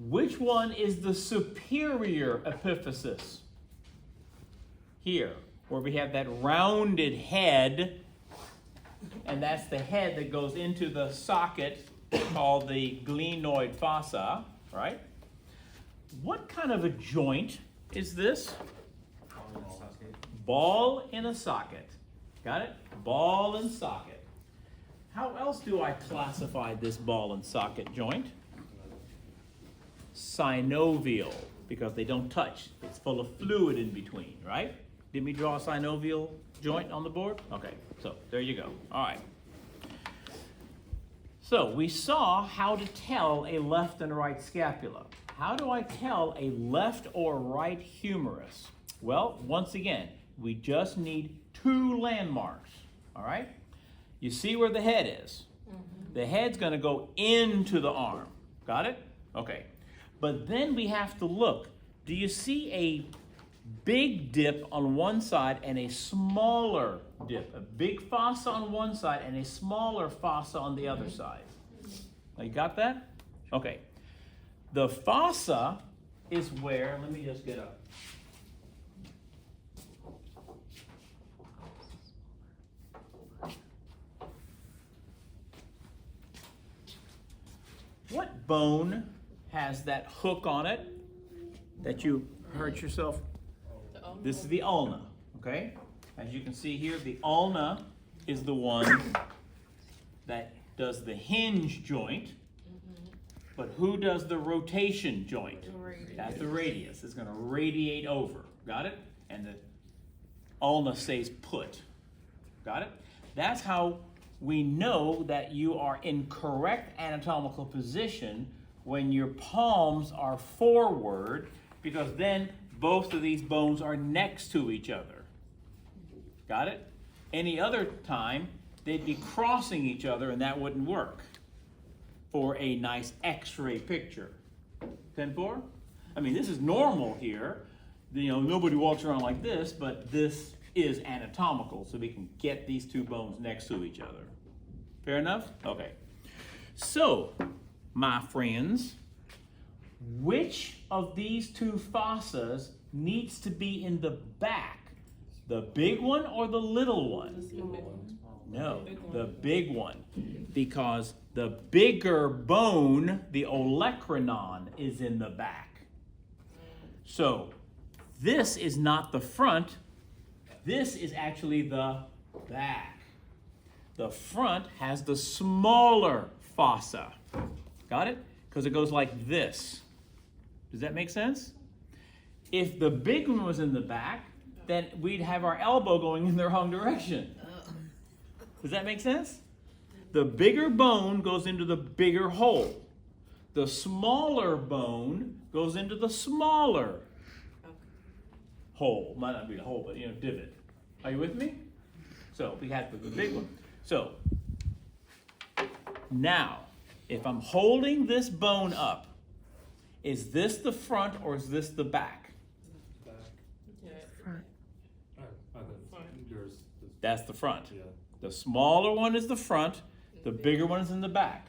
Which one is the superior epiphysis? Here, where we have that rounded head, and that's the head that goes into the socket called the glenoid fossa, right? What kind of a joint is this? Ball in a socket. Got it? Ball and socket. How else do I classify this ball and socket joint? Synovial, because they don't touch. It's full of fluid in between, right? Didn't we draw a synovial joint on the board? Okay, so there you go. All right. So we saw how to tell a left and right scapula. How do I tell a left or right humerus? Well, once again, we just need two landmarks, all right? You see where the head is. The head's going to go into the arm. Got it? Okay. But then we have to look. Do you see a big dip on one side and a smaller dip? A big fossa on one side and a smaller fossa on the other side. Now you got that? Okay. The fossa is where, let me just get up. What bone has that hook on it that you hurt yourself? This is the ulna, okay? As you can see here, the ulna is the one that does the hinge joint, but who does the rotation joint? That's the radius. It's going to radiate over. Got it? And the ulna stays put. Got it? That's how we know that you are in correct anatomical position when your palms are forward, because then both of these bones are next to each other. Got it? Any other time, they'd be crossing each other, and that wouldn't work for a nice x-ray picture. 10-4? I mean, this is normal here. You know, nobody walks around like this, but this is anatomical, so we can get these two bones next to each other. Fair enough? Okay. So, my friends, which of these two fossas needs to be in the back? The big one or the little one? No, the big one. Because the bigger bone, the olecranon, is in the back. So, this is not the front. This is actually the back. The front has the smaller fossa. Got it? Because it goes like this. Does that make sense? If the big one was in the back, then we'd have our elbow going in the wrong direction. Does that make sense? The bigger bone goes into the bigger hole. The smaller bone goes into the smaller hole. Might not be a hole, but divot. Are you with me? So we have the big one. So now, if I'm holding this bone up, is this the front or is this the back? That's the front. Yeah. The smaller one is the front, the bigger one is in the back.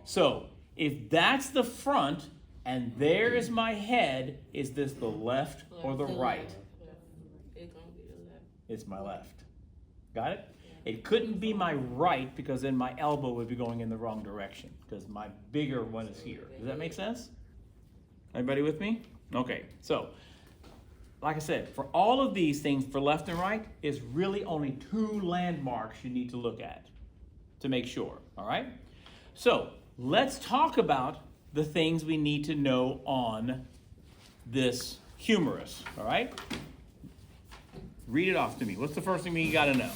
So if that's the front and there is my head, is this the left or the right? It's my left. Got it? It couldn't be my right because then my elbow would be going in the wrong direction because my bigger one is here. Does that make sense? Everybody with me? Okay, so like I said, for all of these things, for left and right, is really only two landmarks you need to look at to make sure, all right? So let's talk about the things we need to know on this humerus, all right? Read it off to me. What's the first thing you got to know?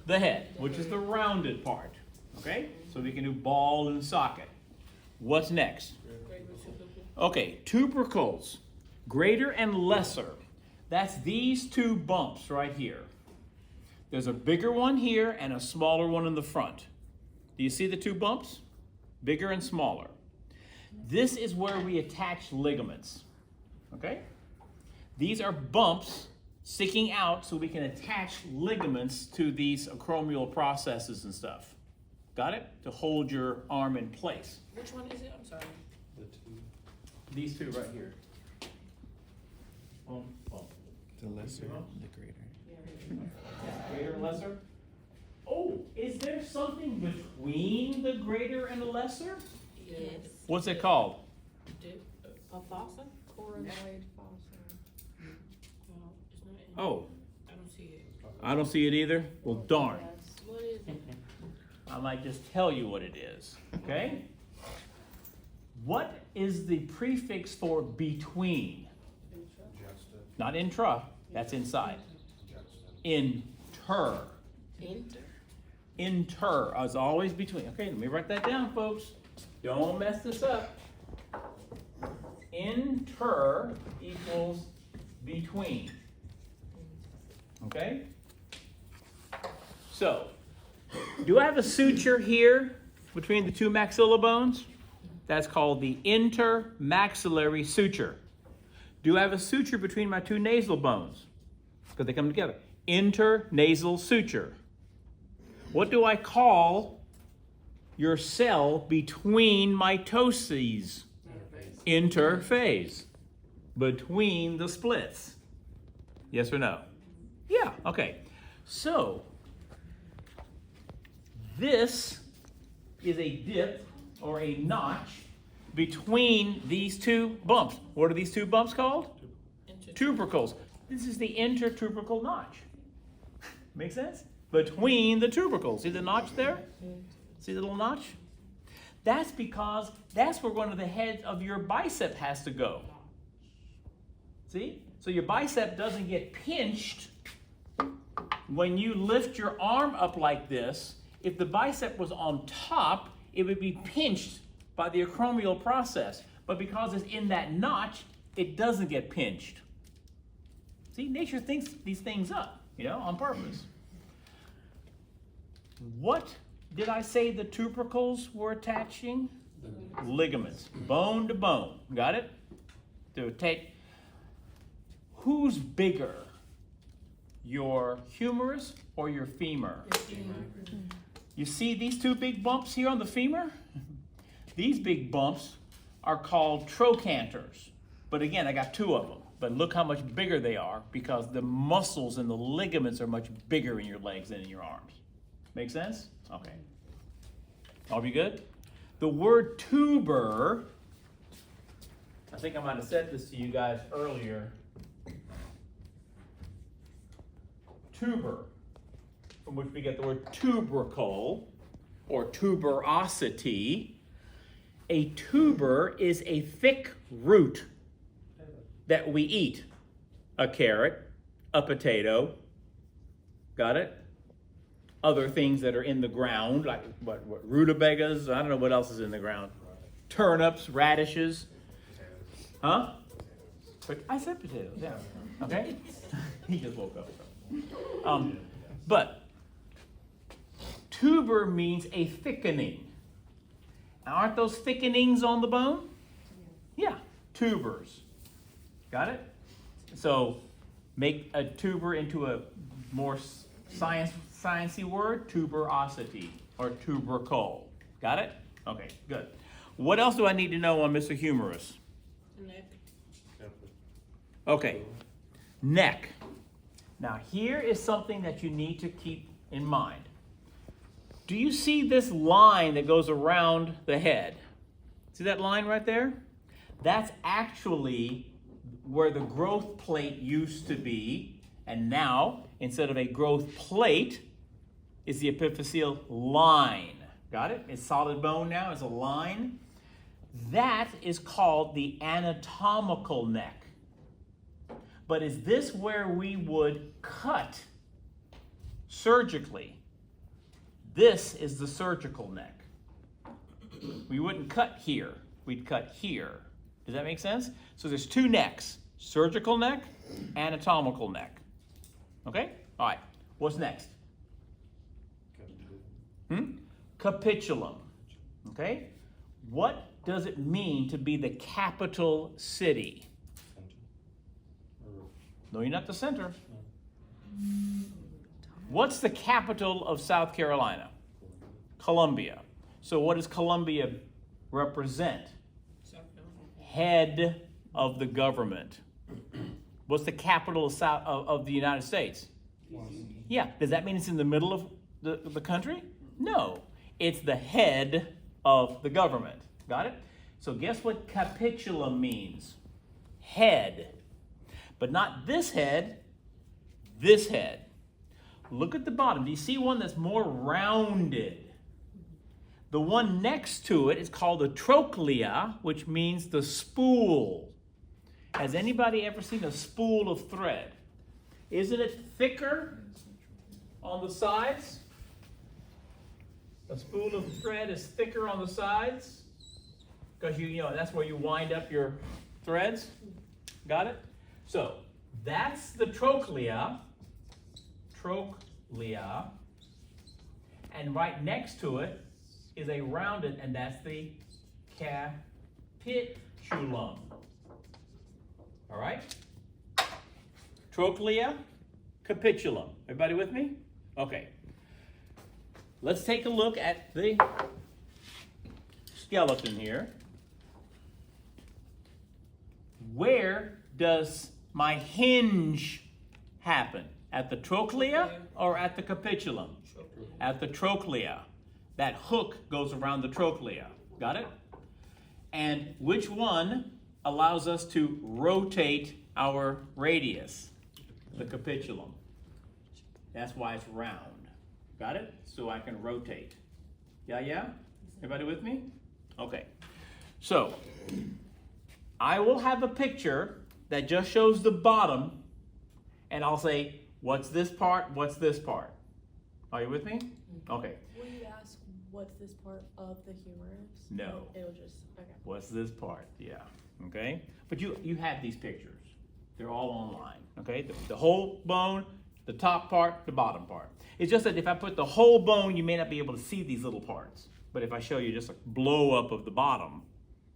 The head, which is the rounded part, okay? So we can do ball and socket. What's next? Okay, tubercles, greater and lesser. That's these two bumps right here. There's a bigger one here and a smaller one in the front. Do you see the two bumps? Bigger and smaller. This is where we attach ligaments, okay? These are bumps sticking out so we can attach ligaments to these acromial processes and stuff. Got it? To hold your arm in place. Which one is it? I'm sorry. these two right here. Boom, boom. The lesser, the greater. Greater and lesser? Oh, is there something between the greater and the lesser? Yes. What's it called? A fossa? Coronoid fossa. No, it's not in. Oh, I don't see it. I don't see it either. Well, darn. What is it? I might just tell you what it is, okay? What is the prefix for between? Not intra, that's inside. Inter. Enter. Inter is always between. Okay, let me write that down, folks. Don't mess this up. Inter equals between. Okay? So, do I have a suture here between the two maxilla bones? That's called the intermaxillary suture. Do I have a suture between my two nasal bones? Because they come together. Internasal suture. What do I call your cell between mitoses? Interphase. Between the splits. Yes or no? Yeah, okay. So, this is a dip or a notch between these two bumps. What are these two bumps called? Tubercles. This is the intertubercle notch. Make sense? Between the tubercles. See the notch there? See the little notch? That's because that's where one of the heads of your bicep has to go. See? So your bicep doesn't get pinched when you lift your arm up like this. If the bicep was on top, it would be pinched by the acromial process. But because it's in that notch, it doesn't get pinched. See, nature thinks these things up, on purpose. What did I say the tubercles were attaching? Ligaments. Bone to bone. Got it? To take. Who's bigger? Your humerus or your femur? You see these two big bumps here on the femur? These big bumps are called trochanters. But again, I got two of them. But look how much bigger they are because the muscles and the ligaments are much bigger in your legs than in your arms. Make sense? Okay. All be good? The word tuber, I think I might have said this to you guys earlier. Tuber, from which we get the word tubercle or tuberosity. A tuber is a thick root that we eat. A carrot, a potato, got it? Other things that are in the ground, like what rutabagas, I don't know what else is in the ground. Turnips, radishes. Huh? But I said potatoes, yeah. Okay? He just woke up. But tuber means a thickening. Now, aren't those thickenings on the bone? Yeah, tubers. Got it? So make a tuber into a more sciencey word, tuberosity or tubercle. Got it? Okay, good. What else do I need to know on Mr. Humerus? Neck. Okay, neck. Now here is something that you need to keep in mind. Do you see this line that goes around the head? See that line right there? That's actually where the growth plate used to be, and now, instead of a growth plate, is the epiphyseal line. Got it? It's solid bone now, it's a line. That is called the anatomical neck. But is this where we would cut surgically? This is the surgical neck. We wouldn't cut here, we'd cut here. Does that make sense? So there's two necks, surgical neck, anatomical neck. Okay? All right, what's next? Capitulum. Okay? What does it mean to be the capital city? No, you're not the center. What's the capital of South Carolina? Columbia. So what does Columbia represent? head of the government. What's the capital of the United States? Yeah, does that mean it's in the middle of the country? No, it's the head of the government. Got it? So guess what capitulum means? Head. But not this head, this head. Look at the bottom. Do you see one that's more rounded? The one next to it is called a trochlea, which means the spool. Has anybody ever seen a spool of thread? Isn't it thicker on the sides? A spool of thread is thicker on the sides because you know that's where you wind up your threads. Got it? So that's the trochlea. Trochlea. And right next to it is a rounded, and that's the capitulum. All right? Trochlea, capitulum. Everybody with me? Okay. Let's take a look at the skeleton here. Where does my hinge happen? At the trochlea or at the capitulum? At the trochlea. That hook goes around the trochlea. Got it? And which one allows us to rotate our radius? The capitulum. That's why it's round. Got it? So I can rotate. Yeah? Everybody with me? Okay. So, I will have a picture that just shows the bottom, and I'll say, what's this part? What's this part? Are you with me? Okay. Will you ask what's this part of the humerus? No. It'll just, okay. What's this part? Yeah. Okay? But you have these pictures. They're all online. Okay? The whole bone, the top part, the bottom part. It's just that if I put the whole bone, you may not be able to see these little parts. But if I show you just a blow up of the bottom,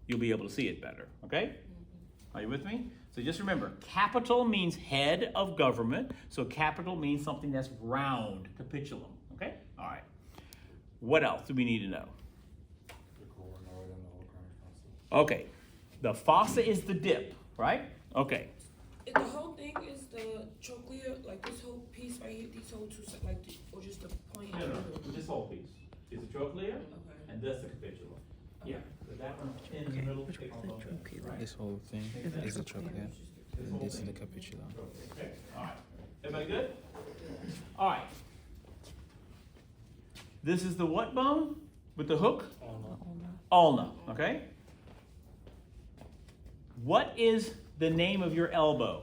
you'll be able to see it better. Okay? Are you with me? So just remember, capital means head of government. So capital means something that's round, capitulum. Okay? All right. What else do we need to know? Okay. The fossa is the dip, right? Okay. If the whole thing is the trochlea, like this whole piece right here, these whole two, like, or just the point? No, this whole piece is the trochlea, Okay. and that's the capitulum. Yeah. So that one in the middle. Right. This whole thing is the trochlea, and this is the capitulum. Okay. All right. Everybody good? All right. This is the what bone with the hook? Ulna. Okay. What is the name of your elbow?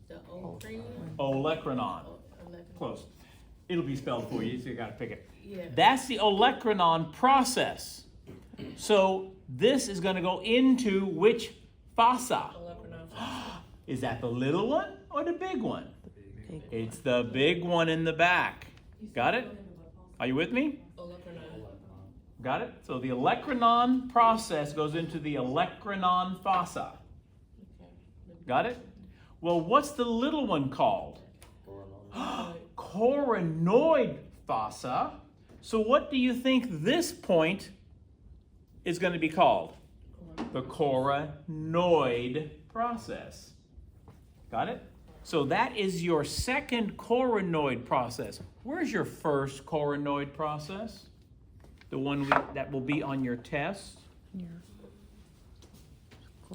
The olecranon? Olecranon. Olecranon. Close. It'll be spelled for you, so you got to pick it. Yeah. That's the olecranon process. So this is going to go into which fossa? Olecranon. Is that the little one or the big one? It's the big one in the back. Got it? Are you with me? Olecranon. Got it? So the olecranon process goes into the olecranon fossa. Got it? Well, what's the little one called? Coronoid fossa. So what do you think this point is going to be called? The coronoid process. Got it? So that is your second coronoid process. Where's your first coronoid process? The one that will be on your test? Yeah.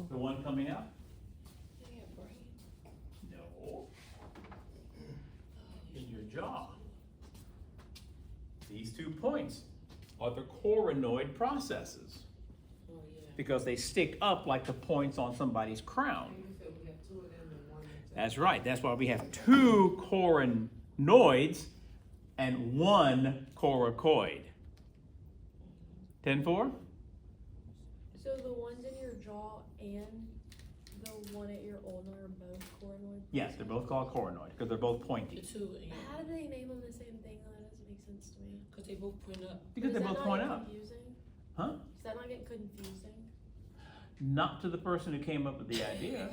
The one coming up? Yeah, brain. No. In your jaw. These 2 points are the coronoid processes Oh, yeah. because they stick up like the points on somebody's crown. That's right. That's why we have 2 coronoids and 1 coracoid. 10-4? So the ones in your jaw and the one at your ulna are both coronoid? Yes, they're both called coronoid because they're both The pointy. two, yeah. How do they name them the same thing? That doesn't make sense to me. Because they both point up. Because they Does that both not point get up. Confusing? Huh? Does that not get confusing? Not to the person who came up with the idea.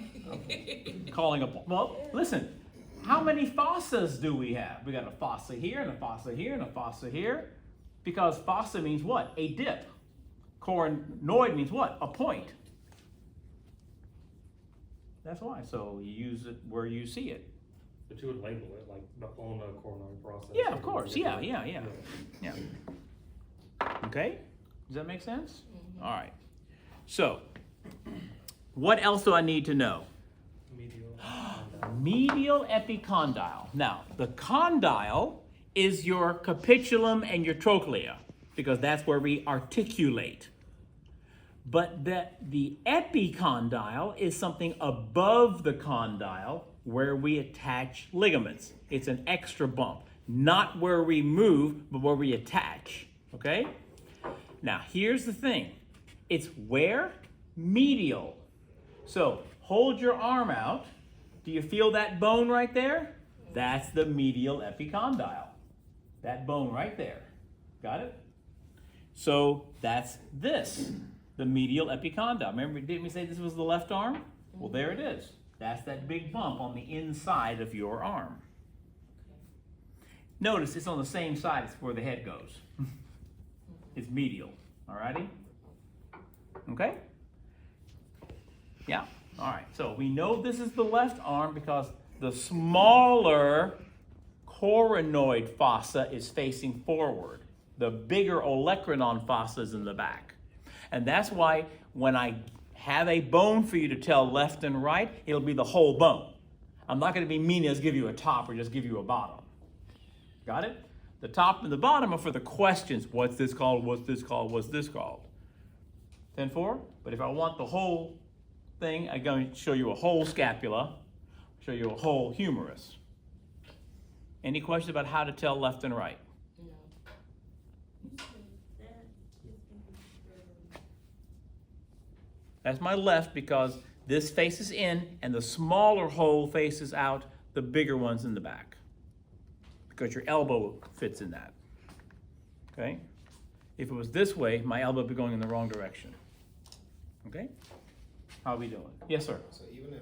Calling a, well, listen, how many fossas do we have? We got a fossa here and a fossa here and a fossa here. Because fossa means what? A dip. Coronoid means what? A point. That's why. So you use it where you see it. But you would label it like the ulna coronary process. Yeah, of course. Yeah. Okay? Does that make sense? All right. So, what else do I need to know? Medial epicondyle. Now, the condyle is your capitulum and your trochlea, because that's where we articulate. But the epicondyle is something above the condyle where we attach ligaments. It's an extra bump. Not where we move, but where we attach. Okay? Now, here's the thing. It's where? Medial. So, hold your arm out. Do you feel that bone right there? That's the medial epicondyle. That bone right there. Got it? So, that's this. The medial epicondyle. Remember, didn't we say this was the left arm? Well, there it is. That's that big bump on the inside of your arm. Notice it's on the same side as where the head goes. It's medial. Alrighty? Okay? Yeah? Alright, so we know this is the left arm because the smaller coronoid fossa is facing forward. The bigger olecranon fossa is in the back. And that's why when I have a bone for you to tell left and right, it'll be the whole bone. I'm not going to be mean as give you a top or just give you a bottom. Got it? The top and the bottom are for the questions. What's this called? What's this called? What's this called? 10-4? But if I want the whole thing, I'm going to show you a whole scapula, show you a whole humerus. Any questions about how to tell left and right? That's my left because this faces in and the smaller hole faces out, the bigger one's in the back. Because your elbow fits in that. Okay? If it was this way, my elbow would be going in the wrong direction. Okay? How are we doing? Yes, sir. So even if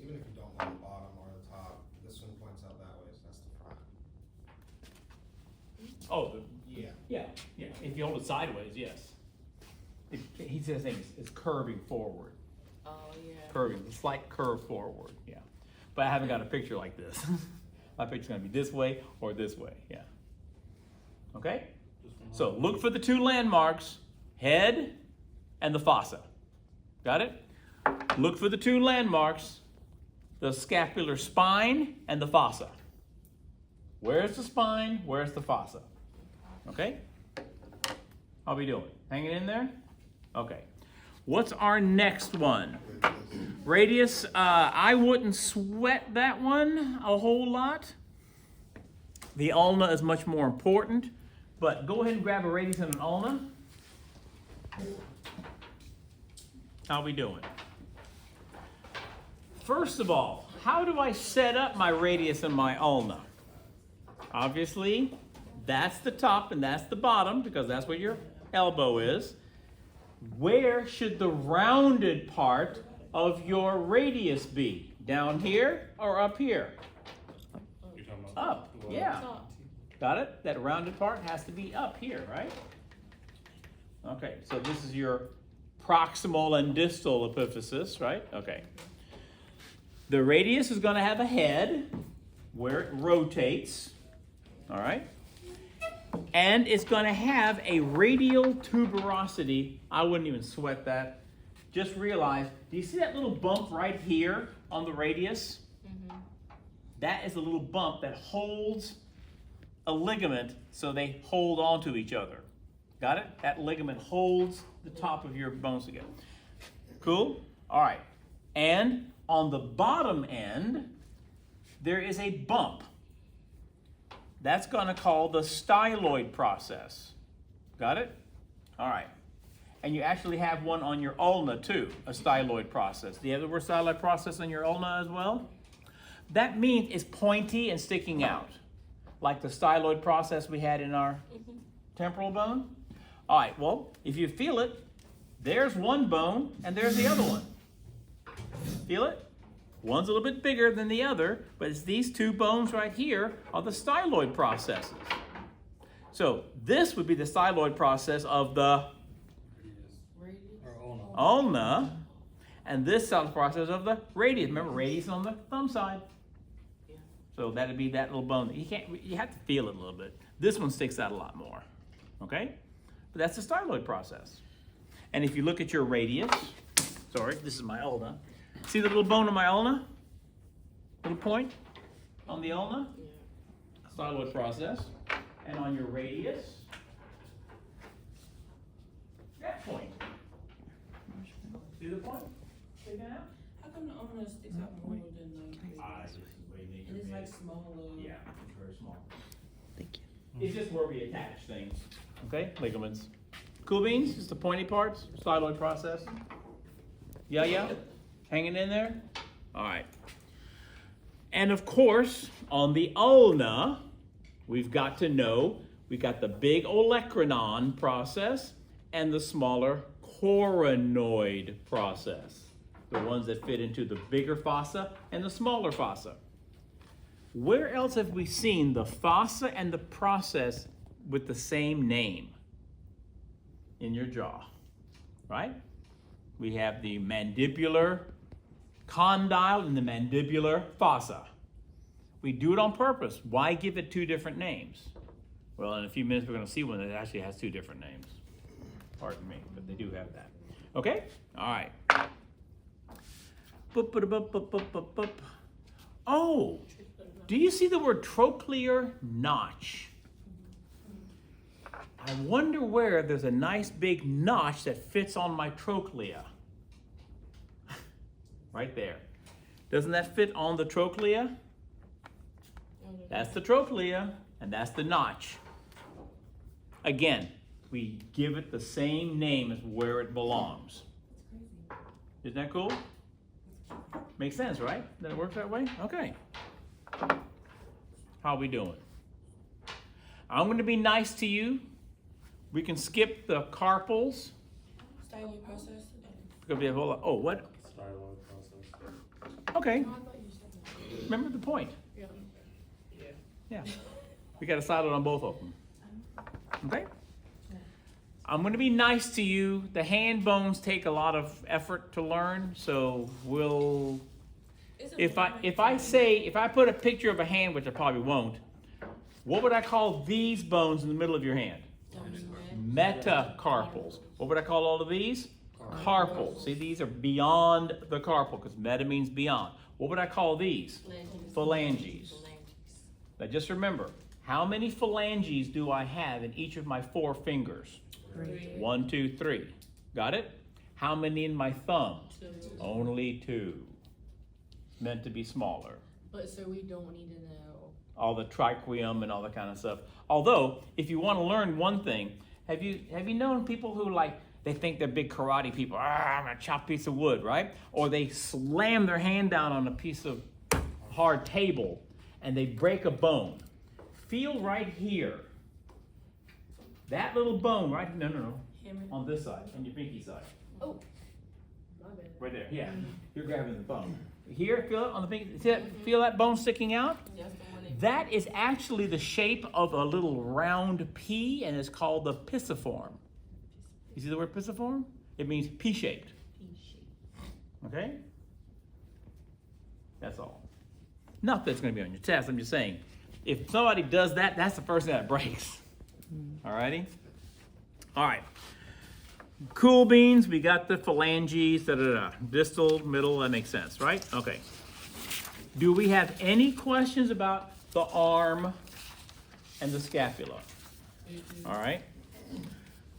you don't want the bottom or the top, this one points out that way, so that's the front. Oh, Yeah. yeah. If you hold it sideways, yes. He says it's curving forward. Oh, yeah. Curving, a slight curve forward, yeah. But I haven't got a picture like this. My picture's gonna be this way or this way, yeah. Okay? So look for the two landmarks, head and the fossa. Got it? Look for the two landmarks, the scapular spine and the fossa. Where's the spine? Where's the fossa? Okay? How we doing? Hanging in there? Okay. What's our next one? Radius. I wouldn't sweat that one a whole lot. The ulna is much more important, but go ahead and grab a radius and an ulna. How we doing? First of all, how do I set up my radius and my ulna? Obviously, that's the top and that's the bottom because that's where your elbow is. Where should the rounded part of your radius be? Down here or up here? You're talking about Up, yeah. Got it? That rounded part has to be up here, right? Okay, so this is your proximal and distal epiphysis, right? Okay. The radius is going to have a head where it rotates, all right? And it's going to have a radial tuberosity. I wouldn't even sweat that. Just realize, do you see that little bump right here on the radius? Mm-hmm. That is a little bump that holds a ligament so they hold on to each other. Got it? That ligament holds the top of your bones together. Cool? All right. And on the bottom end, there is a bump. That's going to call the styloid process. Got it? All right. And you actually have one on your ulna too, a styloid process. Do you have the word styloid process on your ulna as well? That means it's pointy and sticking out, like the styloid process we had in our temporal bone. All right, well, if you feel it, there's one bone and there's the other one. Feel it? One's a little bit bigger than the other, but it's these two bones right here are the styloid processes. So this would be the styloid process of the ulna, and this solid process of the radius. Remember, radius is on the thumb side. So that'd be that little bone. You have to feel it a little bit. This one sticks out a lot more, okay? But that's the styloid process. And if you look at your radius, sorry, this is my ulna. See the little bone on my ulna? Little point on the ulna? Styloid process. And on your radius, that point. See the point? Sticking out? How come the ulna sticks out more than like? This is where you make And your it's like base. smaller. Yeah, it's very small. Thank you. It's just where we attach things, okay? Ligaments. Cool beans, just the pointy parts, styloid process. Yeah? Hanging in there? All right. And of course, on the ulna, we've got to know, we got the big olecranon process and the smaller coronoid process. The ones that fit into the bigger fossa and the smaller fossa. Where else have we seen the fossa and the process with the same name? In your jaw, right? We have the mandibular condyle and the mandibular fossa. We do it on purpose. Why give it two different names? Well, in a few minutes we're going to see one that actually has two different names. Pardon me, but they do have that. Okay? All right. Oh, do you see the word trochlear notch? I wonder where there's a nice big notch that fits on my trochlea. Right there. Doesn't that fit on the trochlea? That's the trochlea, and that's the notch. Again, we give it the same name as where it belongs. Isn't that cool? Makes sense, right? That it works that way? Okay. How are we doing? I'm going to be nice to you. We can skip the carpals. Styloid process. It's gonna be a whole lot. Oh, what? Styloid process. Okay. Oh, I thought you said that. Remember the point. Yeah. Yeah. We got a styloid on both of them. Okay? I'm gonna be nice to you. The hand bones take a lot of effort to learn, so we'll. If I put a picture of a hand, which I probably won't, what would I call these bones in the middle of your hand? Metacarpals. What would I call all of these? Carpals. See, these are beyond the carpal because meta means beyond. What would I call these? Phalanges. Now just remember, how many phalanges do I have in each of my 4 fingers? 3. 1, 2, 3. Got it? How many in my thumb? 2. Only 2. Meant to be smaller. But so we don't need to know. All the triquium and all that kind of stuff. Although, if you want to learn one thing, have you known people who they think they're big karate people? I'm gonna chop a piece of wood, right? Or they slam their hand down on a piece of hard table and they break a bone. Feel right here. That little bone, right? No. On this side, on your pinky side. Oh, my bad. Right there, yeah. You're grabbing the bone. Here, feel it on the pinky. See that, feel that bone sticking out? That's the one that. That is actually the shape of a little round pea, and it's called the pisiform. You see the word pisiform? It means pea-shaped. Okay? That's all. Not that it's going to be on your test. I'm just saying, if somebody does that, that's the first thing that breaks. All righty? All right. Cool beans, we got the phalanges, distal, middle, that makes sense, right? Okay. Do we have any questions about the arm and the scapula? All right.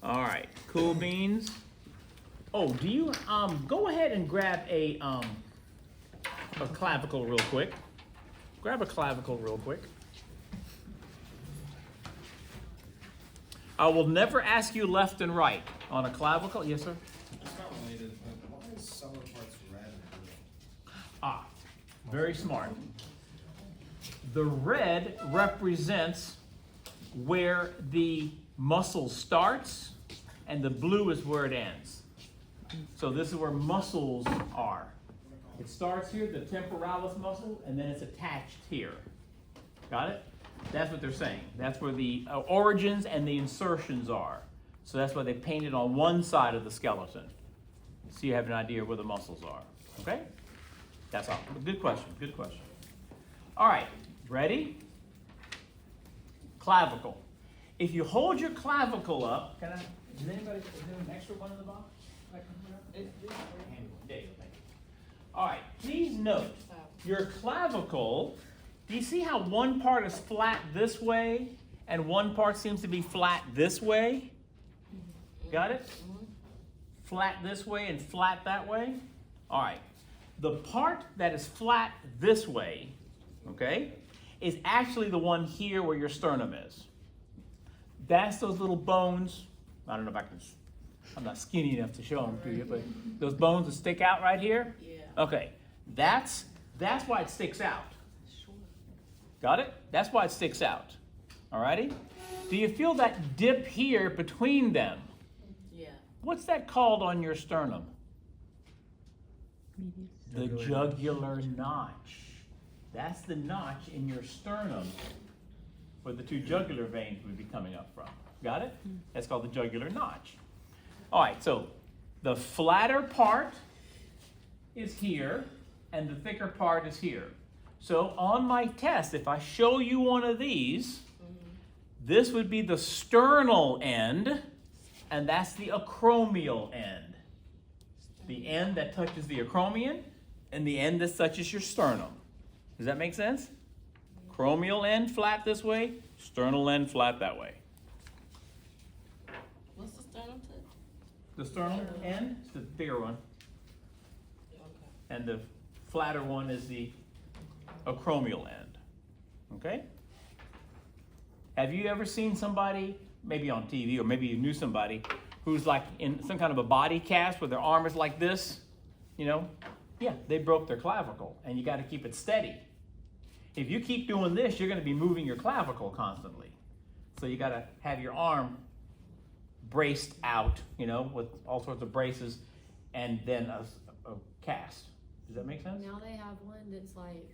All right. Cool beans. Oh, do you go ahead and grab a clavicle real quick. Grab a clavicle real quick. I will never ask you left and right on a clavicle. Yes, sir. It's not related, but why is some of the parts red and blue? Ah, very smart. The red represents where the muscle starts, and the blue is where it ends. So this is where muscles are. It starts here, the temporalis muscle, and then it's attached here. Got it? That's what they're saying. That's where the origins and the insertions are. So that's why they painted on one side of the skeleton. so you have an idea where the muscles are, okay? That's all. Good question, good question. All right, ready? Clavicle. If you hold your clavicle up, is there an extra one in the box? There you go, thank you. All right, please note, your clavicle, do you see how one part is flat this way and one part seems to be flat this way? Got it? Flat this way and flat that way? All right. The part that is flat this way, okay, is actually the one here where your sternum is. That's those little bones. I don't know if I can, I'm not skinny enough to show them to you, but those bones that stick out right here? Yeah. Okay, that's why it sticks out. Got it? That's why it sticks out. All righty? Do you feel that dip here between them? Yeah. What's that called on your sternum? The jugular notch. That's the notch in your sternum where the two jugular veins would be coming up from. Got it? That's called the jugular notch. All right, so the flatter part is here and the thicker part is here. So on my test, if I show you one of these, this would be the sternal end, and that's the acromial end. The end that touches the acromion, and the end that touches your sternum. Does that make sense? Acromial end flat this way, sternal end flat that way. What's the sternum tip? The sternal end is the bigger one, Okay. and the flatter one is the acromial end. Okay? Have you ever seen somebody, maybe on TV, or maybe you knew somebody, who's like in some kind of a body cast where their arm is like this? You know? Yeah, they broke their clavicle, and you got to keep it steady. If you keep doing this, you're going to be moving your clavicle constantly. So you got to have your arm braced out, you know, with all sorts of braces, and then a cast. Does that make sense? Now they have one that's like,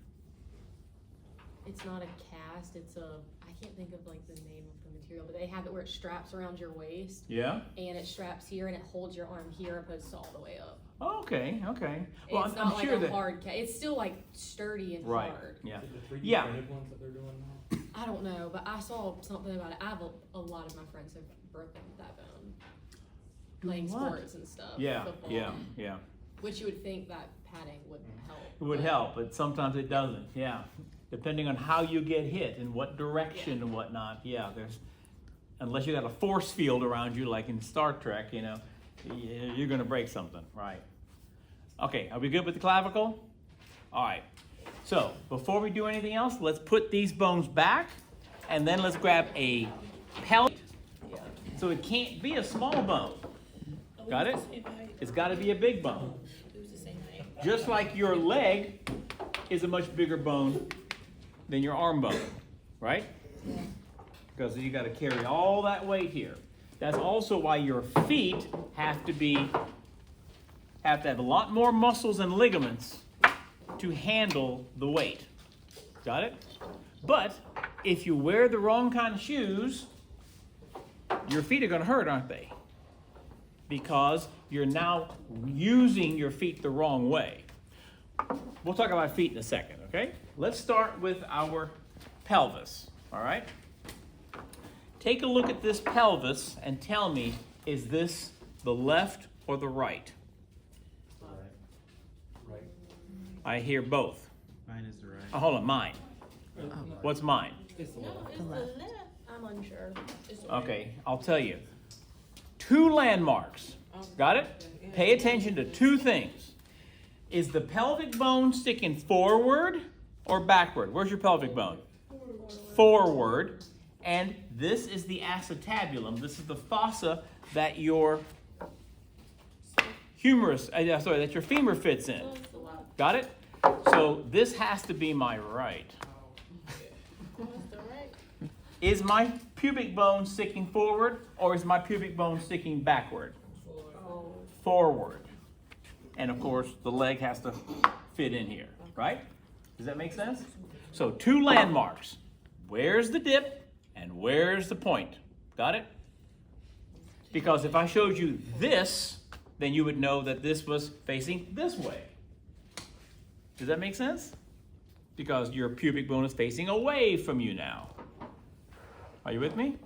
it's not a cast, it's a, I can't think of like the name of the material, but they have it where it straps around your waist, Yeah? and it straps here and it holds your arm here opposed to all the way up. Okay, okay. Well, It's I'm not like sure a that. hard cast, it's still like sturdy and Right, hard. yeah. Is it the 3D Yeah. printed ones that they're doing now? I don't know, but I saw something about it. I have a lot of my friends have broken that bone playing what? sports and stuff. Yeah, football, yeah. Which you would think that padding would help. It would but- help, but sometimes it doesn't, yeah. Depending on how you get hit and what direction and whatnot, yeah, unless you got a force field around you like in Star Trek, you know, you're gonna break something, right? Okay, are we good with the clavicle? All right, so before we do anything else, let's put these bones back, and then let's grab a pellet. So it can't be a small bone, got it? It's gotta be a big bone. Just like your leg is a much bigger bone than your arm bone, right? Because you got to carry all that weight here. That's also why your feet have to have a lot more muscles and ligaments to handle the weight. Got it? But if you wear the wrong kind of shoes, your feet are going to hurt, aren't they? Because you're now using your feet the wrong way. We'll talk about feet in a second, okay? Let's start with our pelvis, all right? Take a look at this pelvis and tell me, is this the left or the right? Right. I hear both. Mine is the right. Oh, hold on, mine. What's mine? I'm unsure. Okay, I'll tell you. 2 landmarks. Got it? Pay attention to 2 things. Is the pelvic bone sticking forward or backward? Where's your pelvic bone? Forward. And this is the acetabulum. This is the fossa that your that your femur fits in. Got it? So this has to be my right. Is my pubic bone sticking forward or is my pubic bone sticking backward? Forward. And of course, the leg has to fit in here, right? Does that make sense? So 2 landmarks. Where's the dip and where's the point? Got it? Because if I showed you this, then you would know that this was facing this way. Does that make sense? Because your pubic bone is facing away from you now. Are you with me?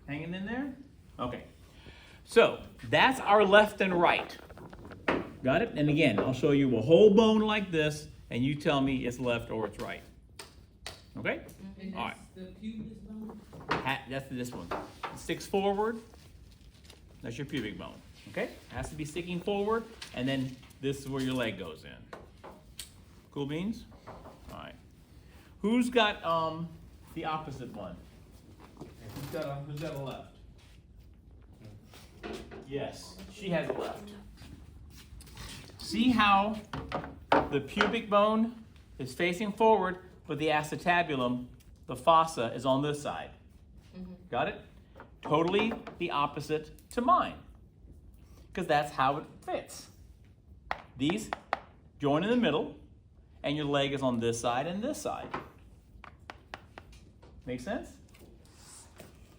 Hanging in there? Okay. So that's our left and right. Got it? And again, I'll show you a whole bone like this, and you tell me it's left or it's right. Okay? And All right. that's the pubis bone? That's this one. It sticks forward. That's your pubic bone. Okay? It has to be sticking forward, and then this is where your leg goes in. Cool beans? All right. Who's got the opposite one? Who's got a left? Yes, she has a left. See how the pubic bone is facing forward, but the acetabulum, the fossa, is on this side. Got it? Totally the opposite to mine, because that's how it fits. These join in the middle, and your leg is on this side and this side. Make sense?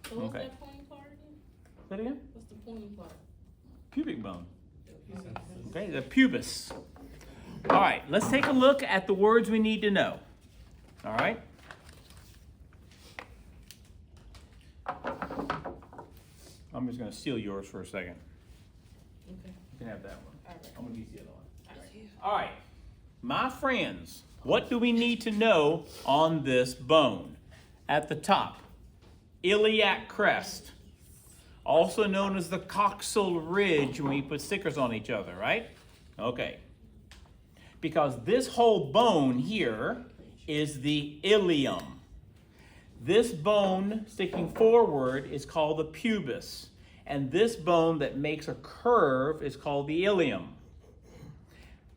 So what's Okay. that pointy part again? Say that again? What's the pointy part? Pubic bone. Okay, the pubis. All right, let's take a look at the words we need to know. All right? I'm just going to steal yours for a second. Okay. You can have that one. All right. I'm going to use the other one. Right. All right, my friends, what do we need to know on this bone? At the top, iliac crest, also known as the coxal ridge when we put stickers on each other, right? Okay. Because this whole bone here is the ilium. This bone sticking forward is called the pubis, and this bone that makes a curve is called the ilium.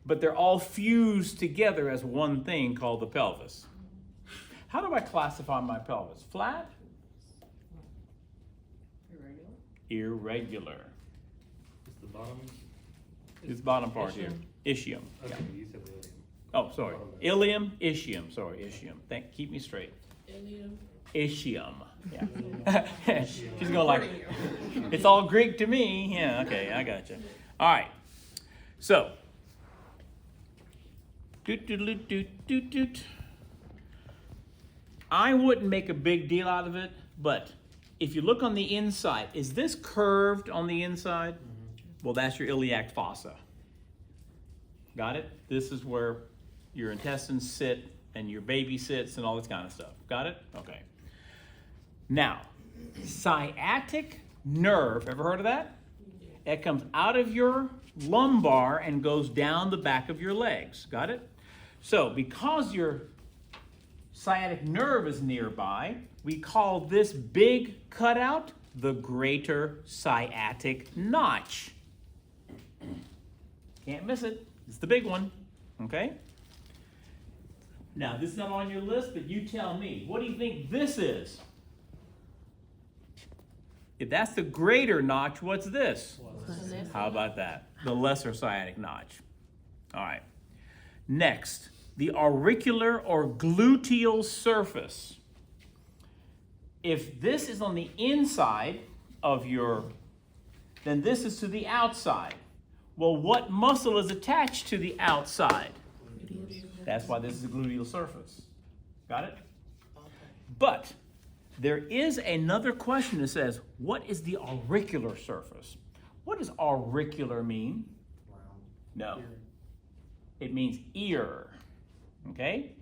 But they're all fused together as one thing called the pelvis. How do I classify my pelvis? Flat? Irregular. It's the bottom. It's the bottom part here. Ischium. Okay, Yeah. you said the ilium. Oh, sorry. Ilium, ischium. Sorry, ischium. Keep me straight. Ilium. Ischium. Yeah. She's going like, it's all Greek to me. Yeah, okay, I got you. All right. So, I wouldn't make a big deal out of it, but if you look on the inside, is this curved on the inside? Well, that's your iliac fossa. Got it? This is where your intestines sit and your baby sits and all this kind of stuff. Got it? Okay. Now, sciatic nerve, ever heard of that? It comes out of your lumbar and goes down the back of your legs. Got it? So, because your sciatic nerve is nearby, we call this big cutout the greater sciatic notch. Can't miss it. It's the big one. Okay? Now, this is not on your list, but you tell me. What do you think this is? If that's the greater notch, what's this? How about that? The lesser sciatic notch. All right. Next, the auricular or gluteal surface. If this is on the inside of then this is to the outside. Well, what muscle is attached to the outside? That's why this is the gluteal surface. Got it? But there is another question that says, what is the auricular surface? What does auricular mean? Round. No. It means ear. Okay?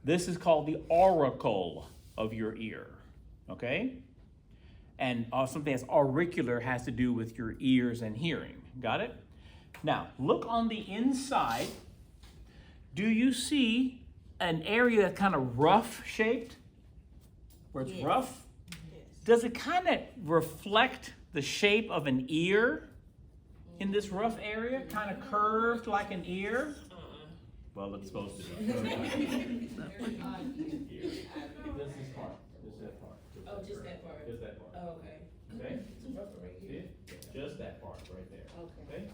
This is called the auricle of your ear. Okay? And something that's auricular has to do with your ears and hearing. Got it? Now, look on the inside. Do you see an area that's kind of rough shaped? Where it's rough? Does it kind of reflect the shape of an ear in this rough area? Kind of curved like an ear? Well, it's supposed to be. This is part. This is that part. Oh, just that part. Just that part. Oh, okay. Okay? It's rougher right See here. it? Just that part right there. Okay. Okay?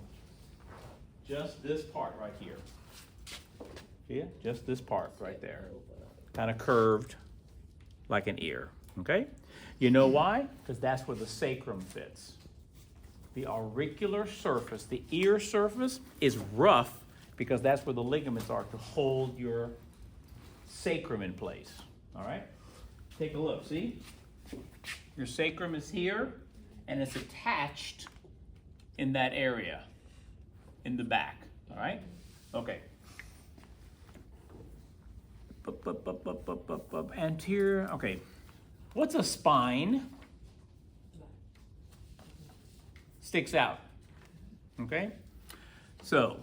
Just this part right here. See it? Just this part right there. Kind of curved like an ear. Okay? You know why? Because that's where the sacrum fits. The auricular surface, the ear surface, is rough because that's where the ligaments are to hold your sacrum in place. All right? Take a look, see? Your sacrum is here, and it's attached in that area, in the back. All right? Okay. Anterior, okay. What's a spine? Sticks out. Okay? So,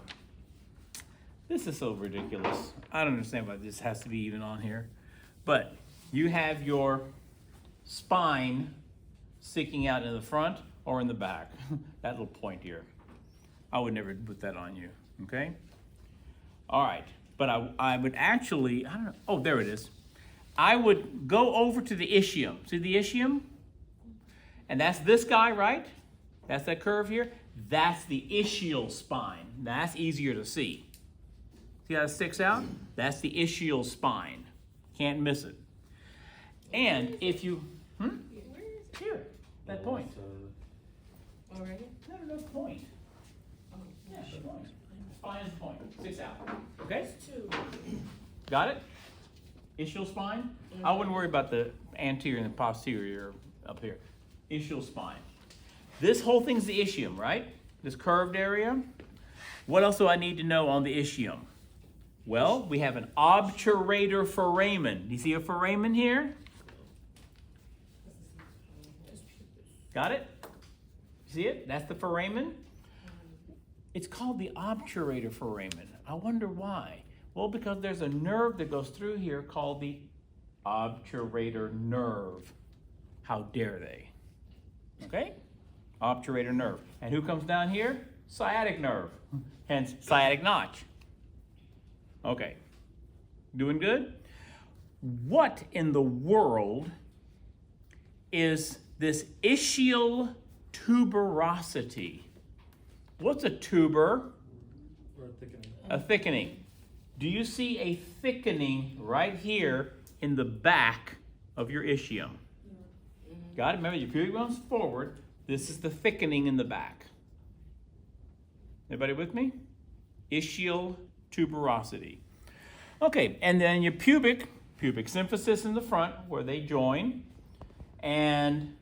this is so ridiculous. I don't understand why this has to be even on here. But you have your spine sticking out in the front or in the back. That little point here. I would never put that on you. Okay? All right. But I would actually, I don't know. Oh, there it is. I would go over to the ischium. See the ischium? And that's this guy, right? That's that curve here. That's the ischial spine. That's easier to see. See how it sticks out? That's the ischial spine. Can't miss it. And if you, here, that point. Already? No, point. Yeah, the point. Spine is the point. Sticks out. Okay? Two. Got it? Ischial spine? I wouldn't worry about the anterior and the posterior up here. Ischial spine. This whole thing's the ischium, right? This curved area. What else do I need to know on the ischium? Well, we have an obturator foramen. Do you see a foramen here? Got it? See it? That's the foramen. It's called the obturator foramen. I wonder why. Well, because there's a nerve that goes through here called the obturator nerve. How dare they? Okay? Obturator nerve. And who comes down here? Sciatic nerve. Hence, sciatic notch. Okay. Doing good? What in the world is this ischial tuberosity? What's a tuber? Or thickening. A thickening. Do you see a thickening right here in the back of your ischium? Got it? Remember, your pubic bone's forward. This is the thickening in the back. Everybody with me? Ischial tuberosity. Okay, and then your pubic symphysis in the front where they join, and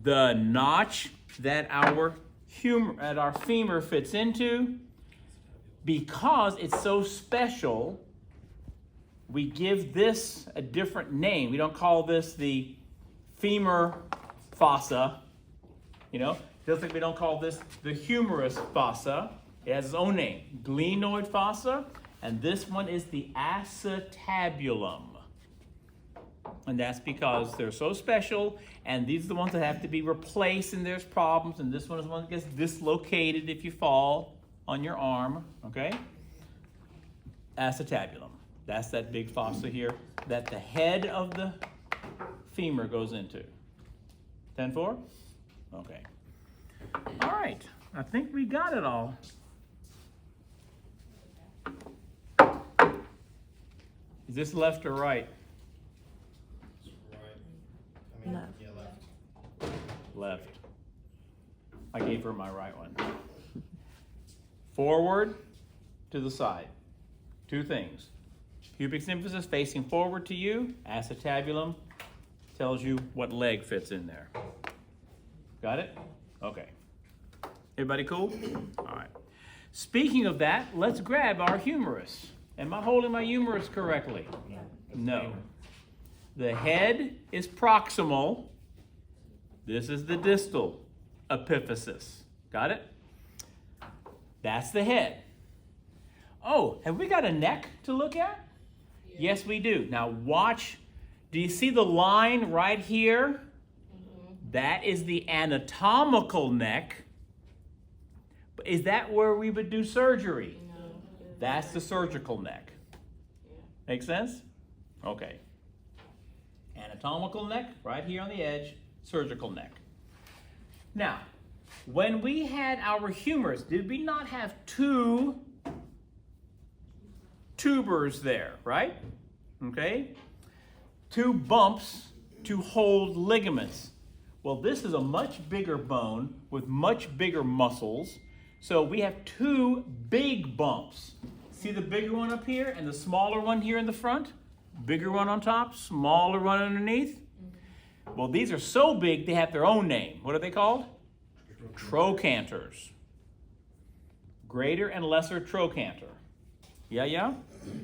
the notch that our femur fits into. Because it's so special, we give this a different name. We don't call this the femur fossa, just like we don't call this the humerus fossa. It has its own name, glenoid fossa, and this one is the acetabulum. And that's because they're so special, and these are the ones that have to be replaced, and there's problems, and this one is the one that gets dislocated if you fall on your arm, okay? Acetabulum. That's that big fossa here that the head of the femur goes into. 10-4? Okay. All right. I think we got it all. Is this left or right? Right. I mean, Left. yeah, left. Left. I gave her my right one. Forward to the side. Two things. Pubic symphysis facing forward to you. Acetabulum tells you what leg fits in there. Got it? Okay. Everybody cool? All right. Speaking of that, let's grab our humerus. Am I holding my humerus correctly? No. The head is proximal. This is the distal epiphysis. Got it? That's the head. Oh, have we got a neck to look at? Yes, we do. Now watch. Do you see the line right here? That is the anatomical neck. But is that where we would do surgery? No. That's the surgical neck. Make sense? Okay. Anatomical neck, right here on the edge, surgical neck. Now, when we had our humerus, did we not have two tubers there, right? Okay? Two bumps to hold ligaments. Well, this is a much bigger bone with much bigger muscles. So we have two big bumps. See the bigger one up here and the smaller one here in the front? Bigger one on top, smaller one underneath. Well, these are so big they have their own name. What are they called? Trochanters. Greater and lesser trochanter. Yeah, yeah?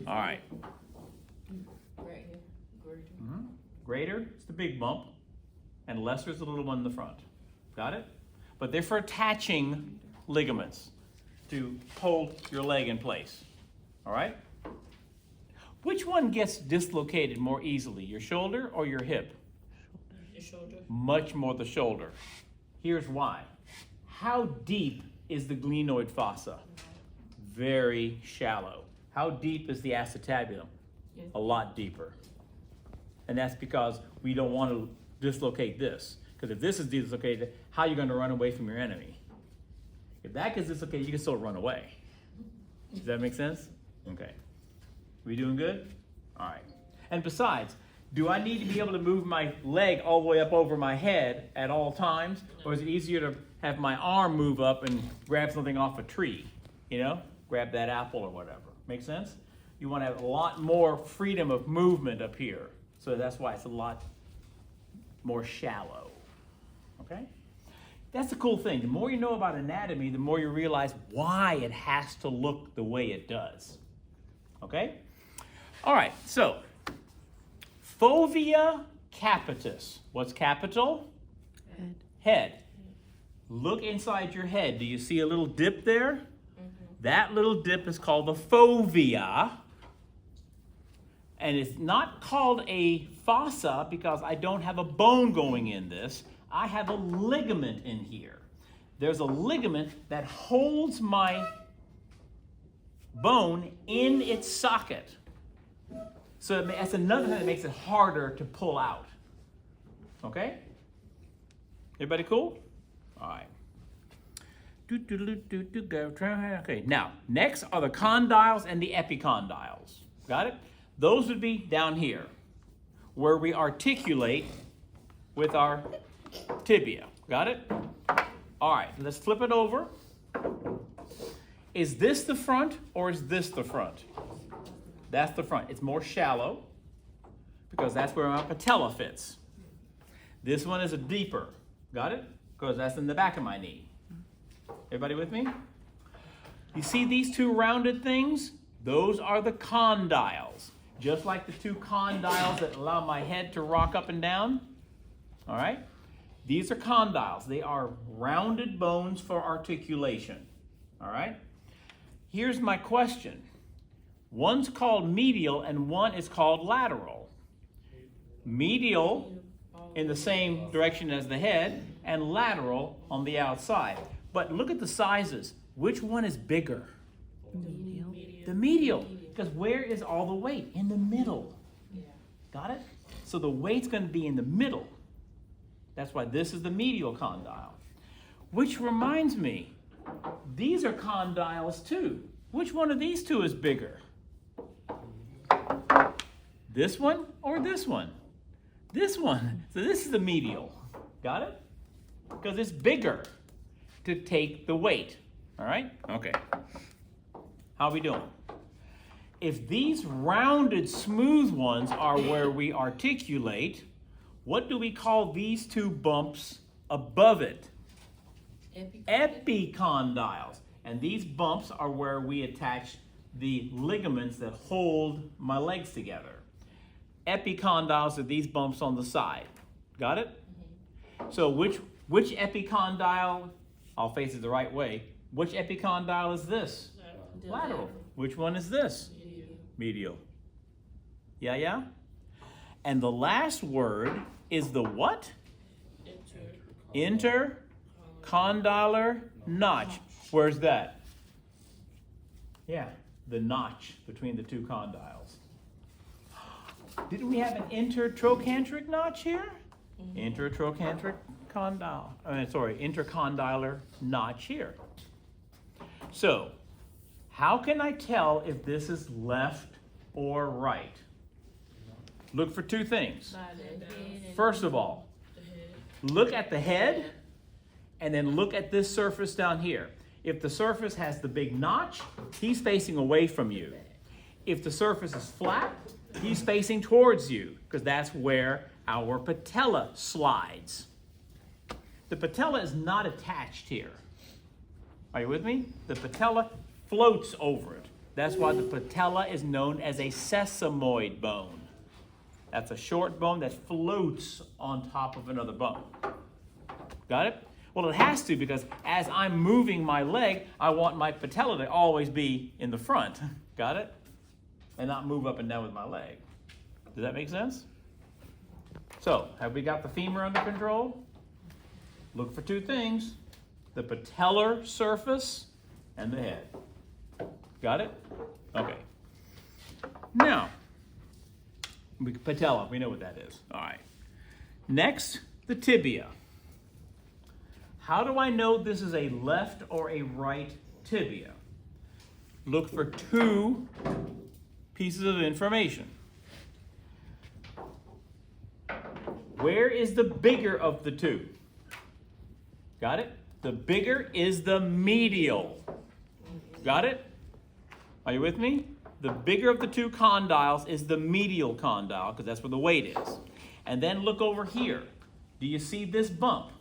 All right. Right here. Greater. Greater is the big bump, and lesser is the little one in the front. Got it? But they're for attaching ligaments to hold your leg in place. All right? Which one gets dislocated more easily, your shoulder or your hip? Your shoulder. Much more the shoulder. Here's why. How deep is the glenoid fossa? Very shallow. How deep is the acetabulum? A lot deeper. And that's because we don't want to dislocate this. Because if this is dislocated, how are you going to run away from your enemy? If that gets dislocated, you can still run away. Does that make sense? Okay. We doing good? All right. And besides, do I need to be able to move my leg all the way up over my head at all times? Or is it easier to have my arm move up and grab something off a tree? You know, grab that apple or whatever. Make sense? You want to have a lot more freedom of movement up here. So that's why it's a lot more shallow. Okay? That's the cool thing. The more you know about anatomy, the more you realize why it has to look the way it does. Okay? All right, so fovea capitis. What's capital? Head. Head. Look inside your head. Do you see a little dip there? That little dip is called the fovea. And it's not called a fossa because I don't have a bone going in this. I have a ligament in here. There's a ligament that holds my bone in its socket. So that's another thing that makes it harder to pull out. Okay? Everybody cool? All right. Okay, now, next are the condyles and the epicondyles. Got it? Those would be down here, where we articulate with our tibia. Got it? All right, let's flip it over. Is this the front or is this the front? That's the front. It's more shallow because that's where my patella fits. This one is a deeper. Got it? Because that's in the back of my knee. Everybody with me? You see these two rounded things? Those are the condyles. Just like the two condyles that allow my head to rock up and down. All right? These are condyles. They are rounded bones for articulation. All right? Here's my question. One's called medial and one is called lateral. Medial in the same direction as the head and lateral on the outside. But look at the sizes. Which one is bigger? The medial. Because where is all the weight? In the middle. Got it? So the weight's going to be in the middle. That's why this is the medial condyle. Which reminds me, these are condyles too. Which one of these two is bigger? This one or this one? This one. So this is the medial. Got it? Because it's bigger to take the weight. All right? Okay. How are we doing? If these rounded, smooth ones are where we articulate, what do we call these two bumps above it? Epicondyles. And these bumps are where we attach the ligaments that hold my legs together. Epicondyles are these bumps on the side. Got it? So which epicondyle, I'll face it the right way, which epicondyle is this? Lateral. Which one is this? Medial. Yeah, yeah? And the last word is the what? Intercondylar notch. Where's that? Yeah, the notch between the two condyles. Didn't we have an intertrochanteric notch here? Intertrochanteric condyle. Intercondylar notch here. So, how can I tell if this is left or right? Look for two things. First of all, look at the head, and then look at this surface down here. If the surface has the big notch, he's facing away from you. If the surface is flat, he's facing towards you, because that's where our patella slides. The patella is not attached here. Are you with me? The patella floats over it. That's why the patella is known as a sesamoid bone. That's a short bone that floats on top of another bone. Got it? Well, it has to, because as I'm moving my leg, I want my patella to always be in the front. Got it? And not move up and down with my leg. Does that make sense? So, have we got the femur under control? Look for two things: the patellar surface and the head. Got it? Okay. Now, patella, we know what that is. All right. Next, the tibia. How do I know this is a left or a right tibia? Look for two pieces of information. Where is the bigger of the two? Got it? The bigger is the medial. Got it? Are you with me? The bigger of the two condyles is the medial condyle, because that's where the weight is. And then look over here. Do you see this bump?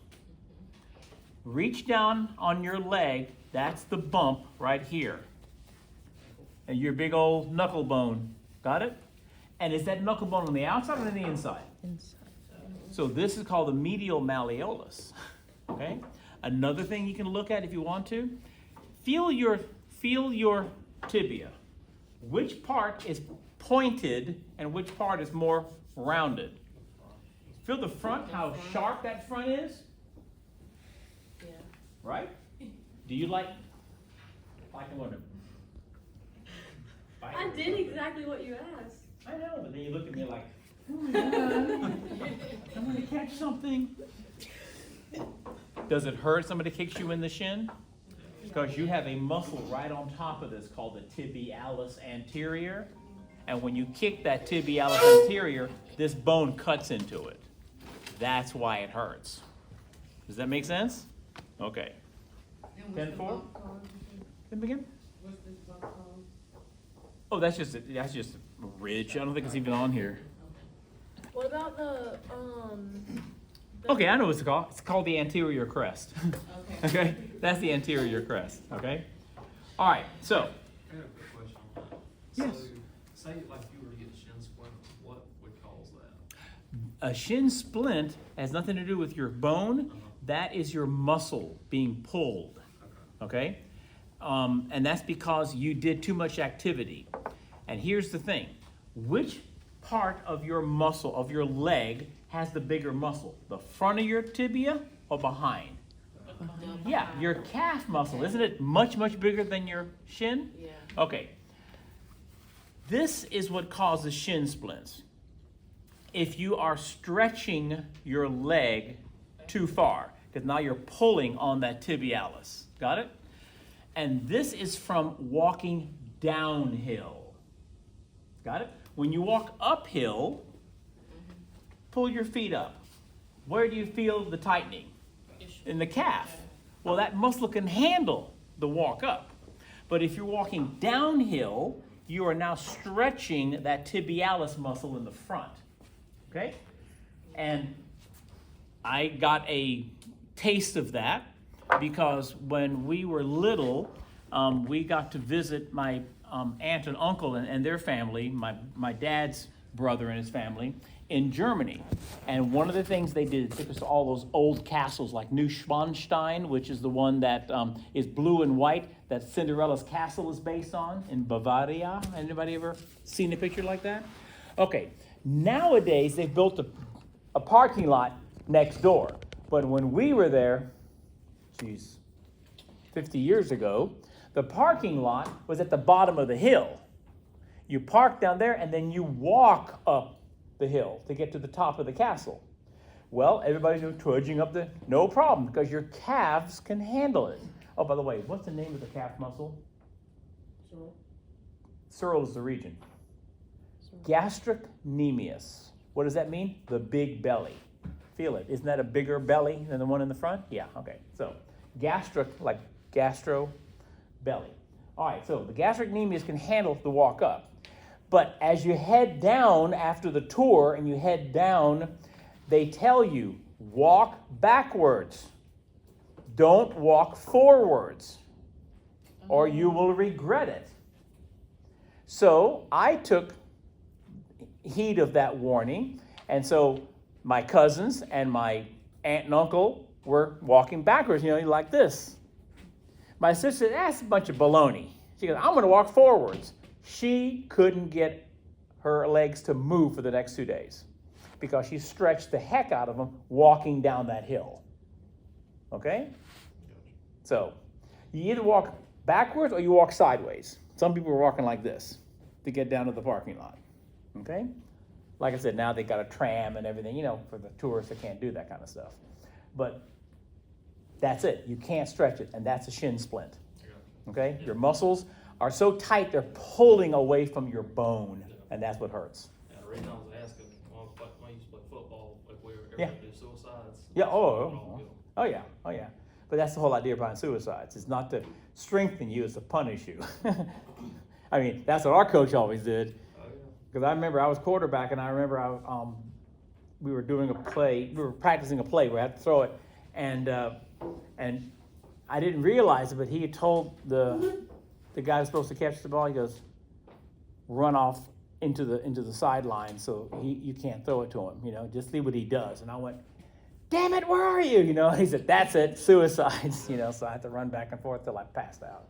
Reach down on your leg. That's the bump right here. And your big old knuckle bone. Got it? And is that knuckle bone on the outside or on the inside? Inside. So this is called the medial malleolus. Okay? Another thing you can look at if you want to. Feel your tibia. Which part is pointed and which part is more rounded? Feel the front, how sharp that front is? Yeah. Right? Do you like I want to bite I or did something? exactly what you asked. I know, but then you look at me like, oh my God, I'm going to catch something. Does it hurt somebody kicks you in the shin? Because you have a muscle right on top of this called the tibialis anterior. And when you kick that tibialis anterior, this bone cuts into it. That's why it hurts. Does that make sense? Okay. 10-4? Then begin. What's this bump called? Oh, that's just a ridge. I don't think it's even on here. What about the Okay, I know what it's called. It's called the anterior crest. Okay. Okay? That's the anterior crest. Okay? All right, so. I have a quick question. Yes. So, say like you were to get a shin splint, what would cause that? A shin splint has nothing to do with your bone. That is your muscle being pulled. Okay? And that's because you did too much activity. And here's the thing. Which part of your muscle, of your leg, has the bigger muscle? The front of your tibia or behind? Yeah, your calf muscle. Isn't it much, much bigger than your shin? Yeah. Okay. This is what causes shin splints. If you are stretching your leg too far, because now you're pulling on that tibialis. Got it? And this is from walking downhill. Got it? When you walk uphill, pull your feet up. Where do you feel the tightening? In the calf. Well, that muscle can handle the walk up. But if you're walking downhill, you are now stretching that tibialis muscle in the front. Okay? And I got a taste of that because when we were little, we got to visit my aunt and uncle and their family, my dad's brother and his family, in Germany. And one of the things they did is took us to all those old castles like Neuschwanstein, which is the one that is blue and white that Cinderella's castle is based on in Bavaria. Anybody ever seen a picture like that? Okay, nowadays they've built a parking lot next door. But when we were there, 50 years ago, the parking lot was at the bottom of the hill. You park down there and then you walk up the hill to get to the top of the castle. Well, everybody's trudging up no problem, because your calves can handle it. Oh, by the way, what's the name of the calf muscle? Searle is the region. Gastrocnemius. What does that mean? The big belly. feel it. Isn't that a bigger belly than the one in the front? Yeah, okay. So gastric, like gastro belly. All right, so the gastrocnemius can handle the walk up. But as you head down after the tour and you head down, they tell you, walk backwards. Don't walk forwards, or you will regret it. So I took heed of that warning, and so my cousins and my aunt and uncle were walking backwards, like this. My sister said, that's a bunch of baloney. She goes, I'm going to walk forwards. She couldn't get her legs to move for the next 2 days because she stretched the heck out of them walking down that hill. Okay? So, you either walk backwards or you walk sideways. Some people are walking like this to get down to the parking lot. Okay? Like I said, now they got a tram and everything, for the tourists that can't do that kind of stuff. But that's it. You can't stretch it, and that's a shin splint. Okay? Your muscles are so tight, they're pulling away from your bone, and that's what hurts. Yeah, the reason I was asking, when I used to play football, like we were Yeah. everybody do suicides. Yeah, We're oh all yeah, good. oh yeah. But that's the whole idea behind suicides. It's not to strengthen you, it's to punish you. I mean, that's what our coach always did. Oh, yeah. Because I remember I was quarterback, and I remember we were doing a play, we were practicing a play where I had to throw it, and I didn't realize it, but he had told the guy who was supposed to catch the ball, he goes, run off into the sideline so you can't throw it to him, just see what he does. And I went, damn it, where are you? He said, that's it, suicides, so I had to run back and forth till I passed out.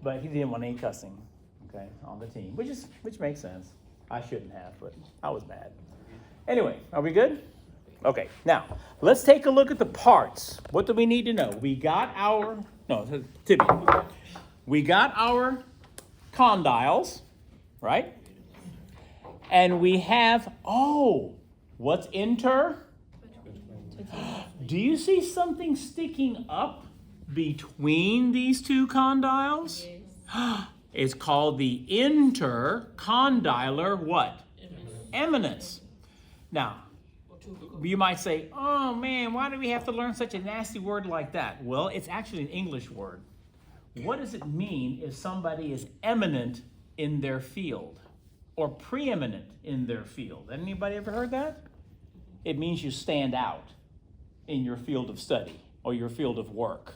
But he didn't want any cussing, okay, on the team, which makes sense. I shouldn't have, but I was mad. Anyway, are we good? Okay, now, let's take a look at the parts. What do we need to know? We got our tibia. We got our condyles, right? And we have, what's inter? Do you see something sticking up between these two condyles? It's called the intercondylar what? Eminence. Now, you might say, oh man, why do we have to learn such a nasty word like that? Well, it's actually an English word. What does it mean if somebody is eminent in their field or preeminent in their field? Anybody ever heard that? It means you stand out in your field of study or your field of work.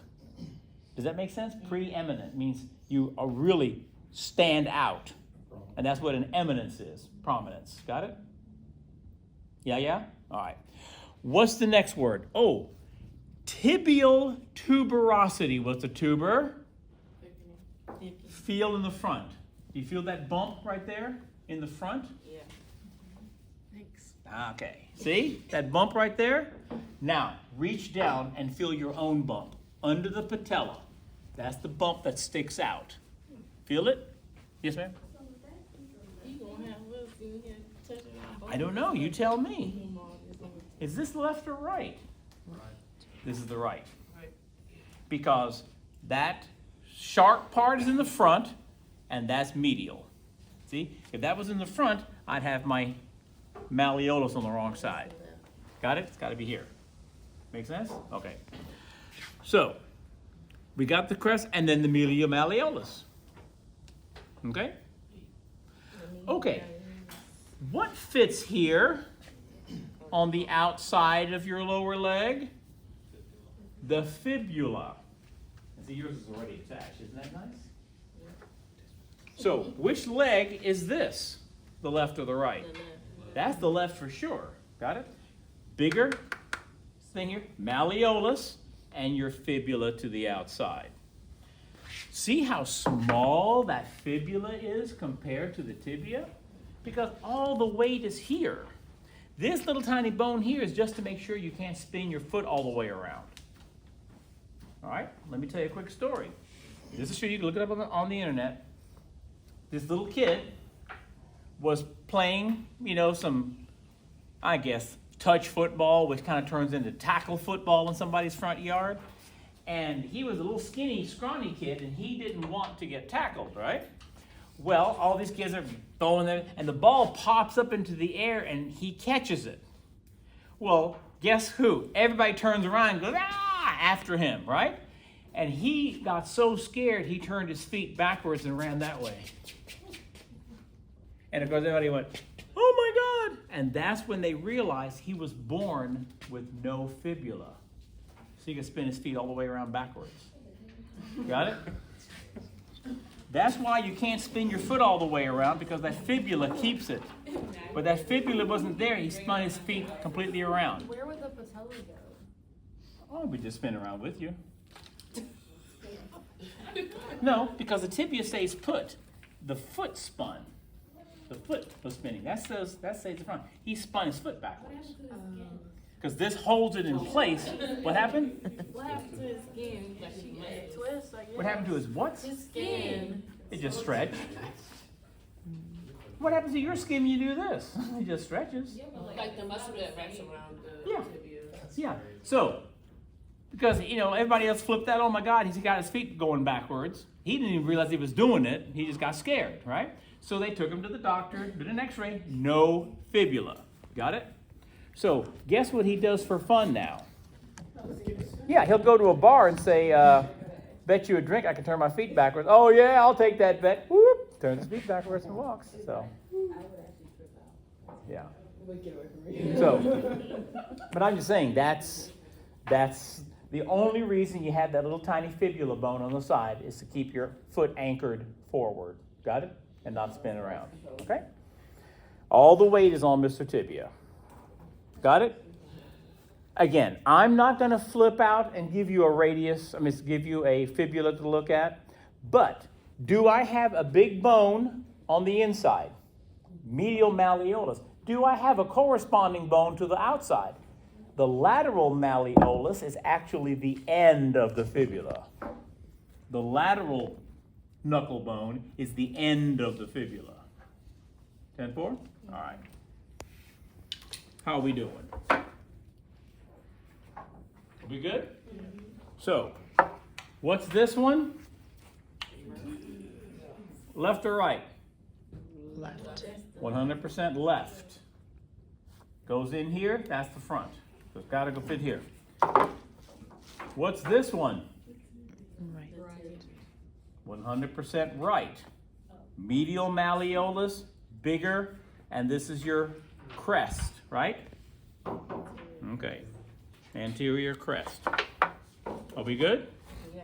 Does that make sense? Preeminent means you are really stand out. And that's what an eminence is, prominence. Got it? Yeah? All right. What's the next word? Tibial tuberosity. What's a tuber? Feel in the front. Do you feel that bump right there in the front? Yeah. Thanks. Okay. See? That bump right there? Now, reach down and feel your own bump under the patella. That's the bump that sticks out. Feel it? Yes, ma'am? You gonna have us in here touching our I don't know. You tell me. Is this left or right? Right. This is the right. Right. Because that sharp part is in the front, and that's medial. See? If that was in the front, I'd have my malleolus on the wrong side. Got it? It's got to be here. Make sense? Okay. So, we got the crest and then the medial malleolus. Okay? Okay. What fits here on the outside of your lower leg? The fibula. See, yours is already attached. Isn't that nice? So, which leg is this? The left or the right? That's the left for sure. Got it? Bigger thing here, malleolus, and your fibula to the outside. See how small that fibula is compared to the tibia? Because all the weight is here. This little tiny bone here is just to make sure you can't spin your foot all the way around. All right, let me tell you a quick story. This is sure you can look it up on the internet. This little kid was playing, some, I guess, touch football, which kind of turns into tackle football in somebody's front yard. And he was a little skinny, scrawny kid, and he didn't want to get tackled, right? Well, all these kids are throwing there, and the ball pops up into the air, and he catches it. Well, guess who? Everybody turns around and goes, ah, after him, right? And he got so scared, he turned his feet backwards and ran that way. And of course, everybody went, oh my God. And that's when they realized he was born with no fibula. So he could spin his feet all the way around backwards. Got it? That's why you can't spin your foot all the way around, because that fibula keeps it. But that fibula wasn't there. He spun his feet completely around. Where would the patella go? Oh, we just spin around with you. No, because the tibia stays put. The foot spun. The foot was spinning. That stays the front. He spun his foot backwards. Because this holds it in place. What happened? What happened to his skin? Twist, I guess. What happened to his what? His skin. It just stretched. What happens to your skin when you do this? It just stretches. Like the muscle that wraps around the Yeah. tibia. Yeah. So, because, everybody else flipped that, oh my God, he's got his feet going backwards. He didn't even realize he was doing it. He just got scared, right? So they took him to the doctor, did an x-ray, no fibula. Got it? So, guess what he does for fun now? Yeah, he'll go to a bar and say, bet you a drink I can turn my feet backwards. Oh yeah, I'll take that bet. Whoop, turns his feet backwards and walks. So, yeah. So, but I'm just saying that's the only reason you have that little tiny fibula bone on the side is to keep your foot anchored forward. Got it? And not spin around. Okay? All the weight is on Mr. Tibia. Got it? Again, I'm not going to flip out and give you a radius, give you a fibula to look at, but do I have a big bone on the inside? Medial malleolus. Do I have a corresponding bone to the outside? The lateral malleolus is actually the end of the fibula. The lateral knuckle bone is the end of the fibula. 10-4? All right. How are we doing? Are we good? So, what's this one? Left or right? Left. 100% left. Goes in here, that's the front. So it's got to go fit here. What's this one? Right. 100% right. Medial malleolus, bigger, and this is your crest, right? Okay. Anterior crest. Are we good? Yeah.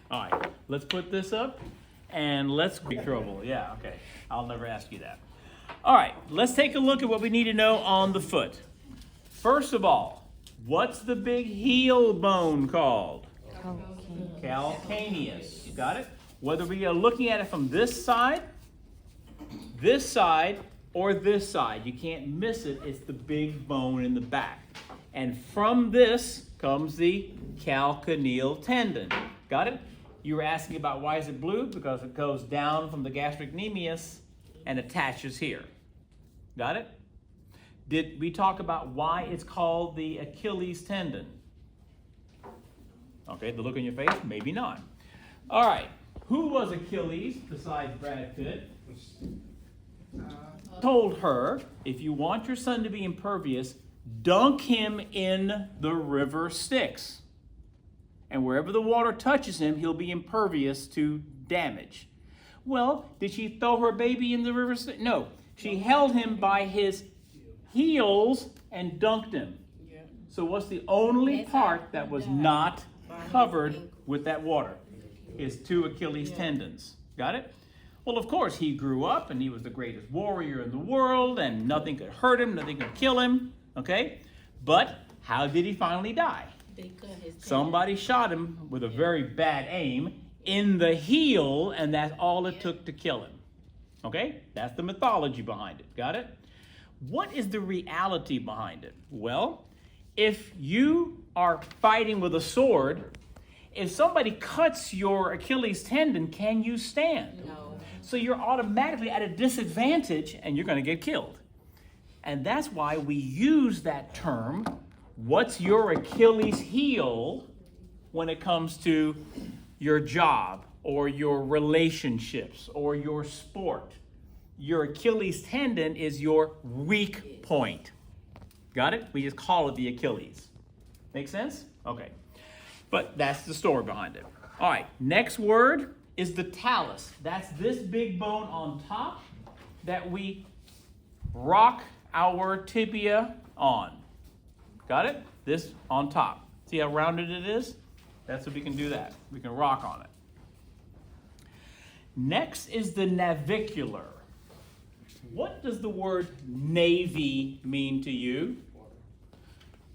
All right. Let's put this up and let's be trouble. Yeah, okay. I'll never ask you that. All right. Let's take a look at what we need to know on the foot. First of all, what's the big heel bone called? Calcaneus. Got it? Whether we are looking at it from this side, or this side, you can't miss it. It's the big bone in the back. And from this comes the calcaneal tendon. Got it? You were asking about why is it blue? Because it goes down from the gastrocnemius and attaches here. Got it? Did we talk about why it's called the Achilles tendon? Okay, the look on your face? Maybe not. All right. Who was Achilles besides Brad Pitt? Told her, if you want your son to be impervious, dunk him in the river Styx. And wherever the water touches him, he'll be impervious to damage. Well, did she throw her baby in the river Styx? No. She held him by his heels and dunked him. So what's the only part that was not covered with that water? His two Achilles tendons. Got it? Well, of course, he grew up and he was the greatest warrior in the world and nothing could hurt him, nothing could kill him. Okay? But how did he finally die? They cut his tail. Somebody shot him with a very bad aim in the heel, and that's all it took to kill him. Okay? That's the mythology behind it. Got it? What is the reality behind it? Well, if you are fighting with a sword, if somebody cuts your Achilles tendon, can you stand? No. So you're automatically at a disadvantage and you're going to get killed. And that's why we use that term, what's your Achilles heel, when it comes to your job or your relationships or your sport. Your Achilles tendon is your weak point. Got it? We just call it the Achilles. Make sense? Okay. But that's the story behind it. All right, next word is the talus. That's this big bone on top that we rock our tibia on. Got it? This on top. See how rounded it is? That's what we can do that. We can rock on it. Next is the navicular. What does the word navy mean to you?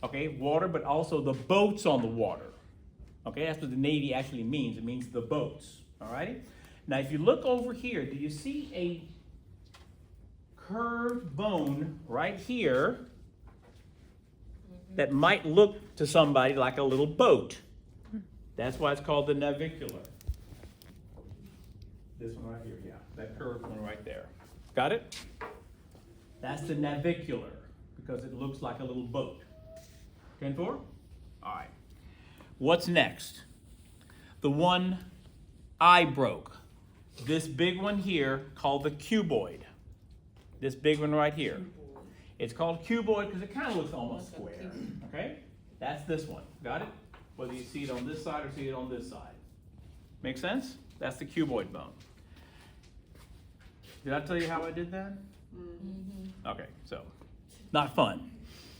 Okay, water, but also the boats on the water. Okay, that's what the navy actually means. It means the boats. All righty? Now, if you look over here, do you see a curved bone right here that might look to somebody like a little boat? That's why it's called the navicular. This one right here, yeah. That curved one right there. Got it? That's the navicular because it looks like a little boat. 10-4? All right. What's next? The one I broke. This big one here called the cuboid. This big one right here. It's called cuboid because it kind of looks almost square. Okay? That's this one. Got it? Whether you see it on this side or see it on this side. Make sense? That's the cuboid bone. Did I tell you how I did that? Mm-hmm. Okay, so not fun.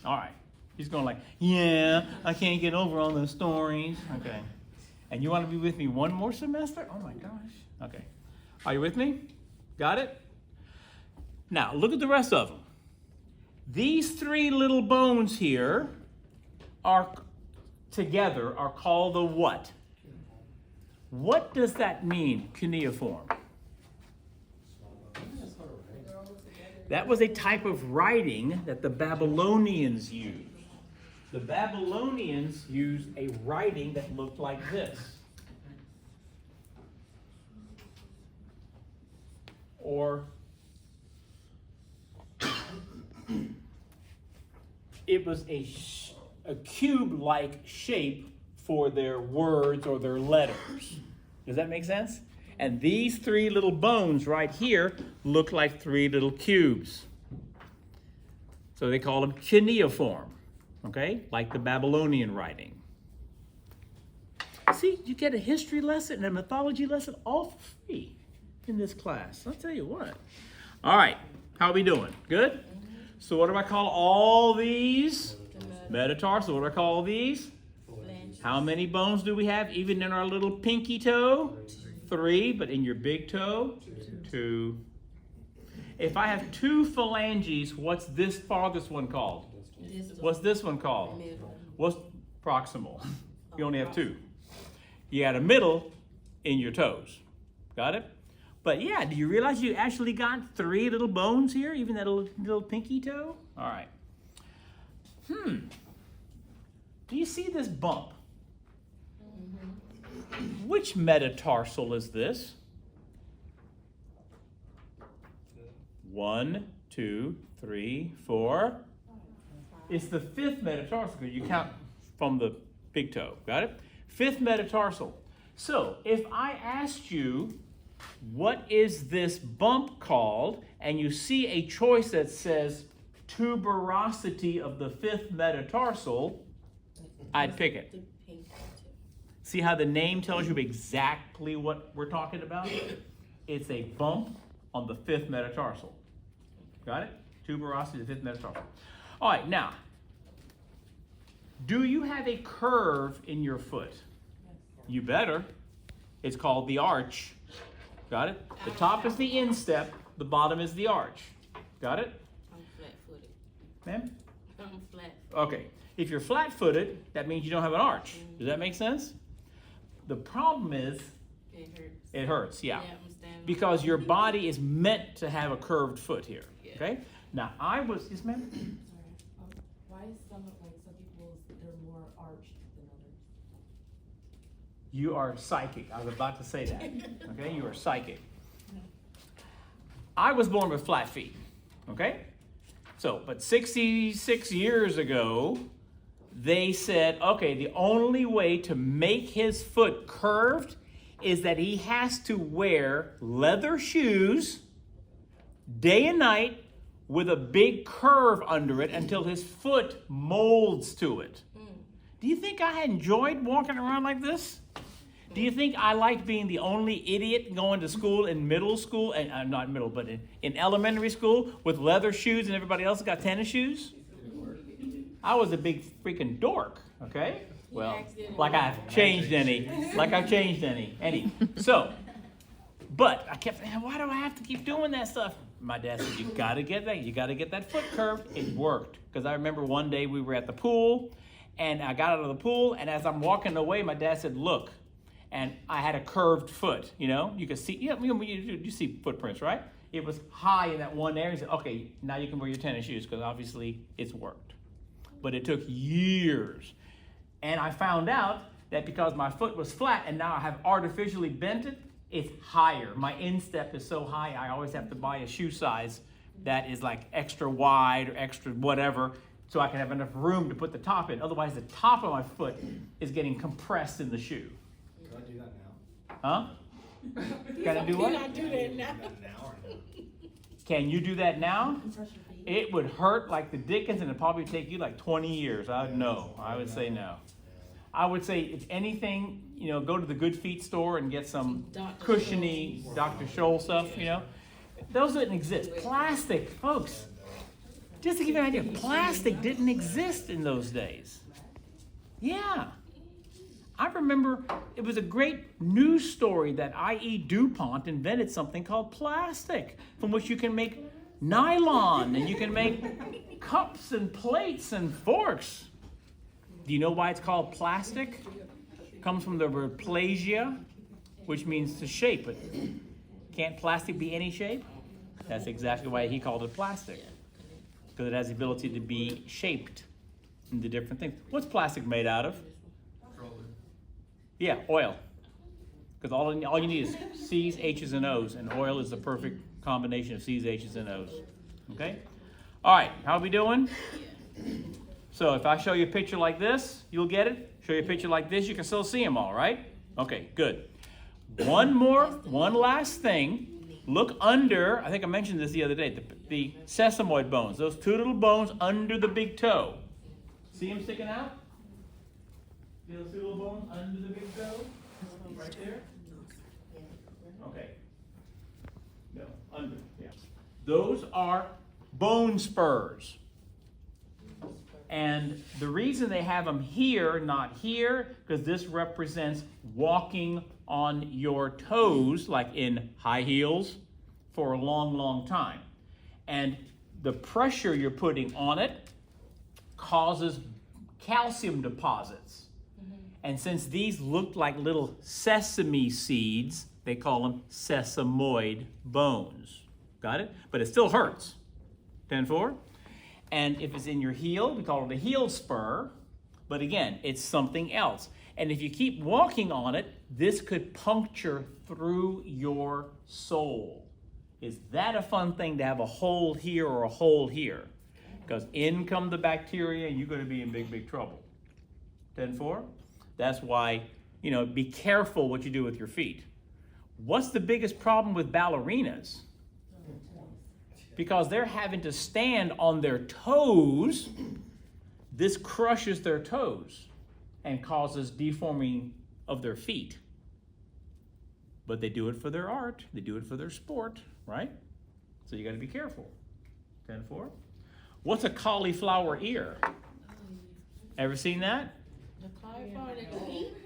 All right. He's going like, yeah, I can't get over all those stories. Okay. And you want to be with me one more semester? Oh my gosh. Okay. Are you with me? Got it? Now, look at the rest of them. These three little bones here are together are called the what? What does that mean, cuneiform? That was a type of writing that the Babylonians used. The Babylonians used a writing that looked like this. Or it was a cube-like shape for their words or their letters. Does that make sense? And these three little bones right here look like three little cubes. So they call them cuneiform, okay? Like the Babylonian writing. See, you get a history lesson and a mythology lesson all for free in this class. I'll tell you what. All right, how are we doing? Good? So what do I call all these? Metatarsal. What do I call these? How many bones do we have even in our little pinky toe? 3, but in your big toe? 2. If I have 2 phalanges, what's this farthest one called? What's this one called? What's proximal? You only have 2. You got a middle in your toes. Got it? But yeah, do you realize you actually got 3 little bones here, even that little pinky toe? All right. Do you see this bump? Which metatarsal is this? 1, 2, 3, 4. It's the 5th metatarsal because you count from the big toe. Got it? 5th metatarsal. So if I asked you, what is this bump called? And you see a choice that says tuberosity of the 5th metatarsal, I'd pick it. See how the name tells you exactly what we're talking about? It's a bump on the 5th metatarsal. Got it? Tuberosity of the 5th metatarsal. All right, now, do you have a curve in your foot? You better. It's called the arch. Got it? The top is the instep, the bottom is the arch. Got it? I'm flat-footed. Ma'am? I'm flat. Okay. If you're flat-footed, that means you don't have an arch. Does that make sense? The problem is It hurts. it hurts, yeah. I'm standing. Because your body is meant to have a curved foot here. Yeah. Okay? Now yes, ma'am? Why is some people's they're more arched than others? You are psychic. I was about to say that. Okay? You are psychic. I was born with flat feet. Okay? So, but 66 years ago, they said, okay, the only way to make his foot curved is that he has to wear leather shoes day and night with a big curve under it until his foot molds to it. Do you think I enjoyed walking around like this? Do you think I liked being the only idiot going to school in middle school, and not middle, but in elementary school with leather shoes and everybody else got tennis shoes? I was a big freaking dork, okay? Well, like I've changed any. So, but I kept thinking, why do I have to keep doing that stuff? My dad said, you gotta get that foot curve. It worked. Because I remember one day we were at the pool, and I got out of the pool, and as I'm walking away, my dad said, look. And I had a curved foot, you know? You could see, you see footprints, right? It was high in that one area. He said, okay, now you can wear your tennis shoes, because obviously it's worked. But it took years. And I found out that because my foot was flat and now I have artificially bent it, it's higher. My instep is so high, I always have to buy a shoe size that is like extra wide or extra whatever, so I can have enough room to put the top in. Otherwise, the top of my foot is getting compressed in the shoe. Can I do that now? Huh? Can I do what? Can I do that now or no? Can you do that now? Brush your feet. It would hurt like the dickens, and it'd probably take you like 20 years. I would say no. I would say if anything, go to the Good Feet store and get some Dr. cushiony Dr. Scholl stuff, Those didn't exist. Plastic, folks. Just to give you an idea, plastic didn't exist in those days. Yeah. I remember it was a great news story that I.E. DuPont invented something called plastic, from which you can make nylon and you can make cups and plates and forks. Do you know why it's called plastic? It comes from the word plasia, which means to shape it. Can't plastic be any shape? That's exactly why he called it plastic, because it has the ability to be shaped into different things. What's plastic made out of? Yeah, oil. Because all you need is C's, H's, and O's, and oil is the perfect combination of C's, H's, and O's. Okay? All right, how are we doing? So if I show you a picture like this, you'll get it. Show you a picture like this, you can still see them all, right? Okay, good. One last thing. Look under, I think I mentioned this the other day, the sesamoid bones, those two little bones under the big toe. See them sticking out? See those two little bones under the big toe? Right there? Okay. No, under, yeah. Those are bone spurs. And the reason they have them here, not here, because this represents walking on your toes, like in high heels, for a long, long time. And the pressure you're putting on it causes calcium deposits. And since these look like little sesame seeds, they call them sesamoid bones. Got it? But it still hurts. 10-4. And if it's in your heel, we call it a heel spur. But again, it's something else. And if you keep walking on it, this could puncture through your sole. Is that a fun thing to have a hole here or a hole here? Because in come the bacteria and you're going to be in big, big trouble. 10-4? That's why, be careful what you do with your feet. What's the biggest problem with ballerinas? Because they're having to stand on their toes. This crushes their toes and causes deforming of their feet. But they do it for their art. They do it for their sport, right? So you got to be careful. 10-4. What's a cauliflower ear? Ever seen that? The cauliflower that you eat?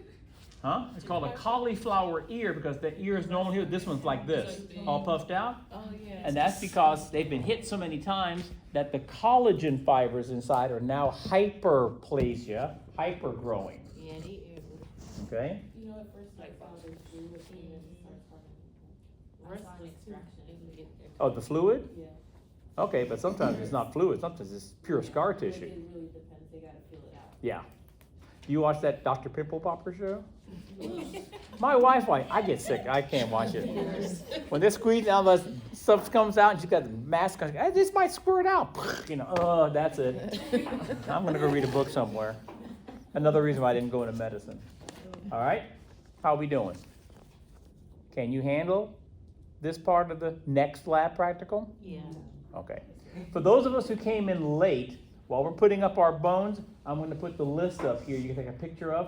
Huh? It's called a cauliflower ear because the ear is normally here. This one's like this, all puffed out. Oh, yeah. And that's because they've been hit so many times that the collagen fibers inside are now hyperplasia, hypergrowing. Yeah, they eat. Okay? At first I thought it was blue, but then it starts coming. Wrestling extraction, they can get their. Oh, the fluid? Yeah. Okay, but sometimes it's not fluid. Sometimes it's pure scar tissue. It really depends, they gotta feel it out. Yeah. You watch that Dr. Pimple Popper show? My wife, I get sick. I can't watch it. When they're squeezing out, the stuff comes out, and she's got the mask on. Hey, this might squirt out. That's it. I'm going to go read a book somewhere. Another reason why I didn't go into medicine. All right? How are we doing? Can you handle this part of the next lab practical? Yeah. Okay. For those of us who came in late, while we're putting up our bones, I'm going to put the list up here you can take a picture of.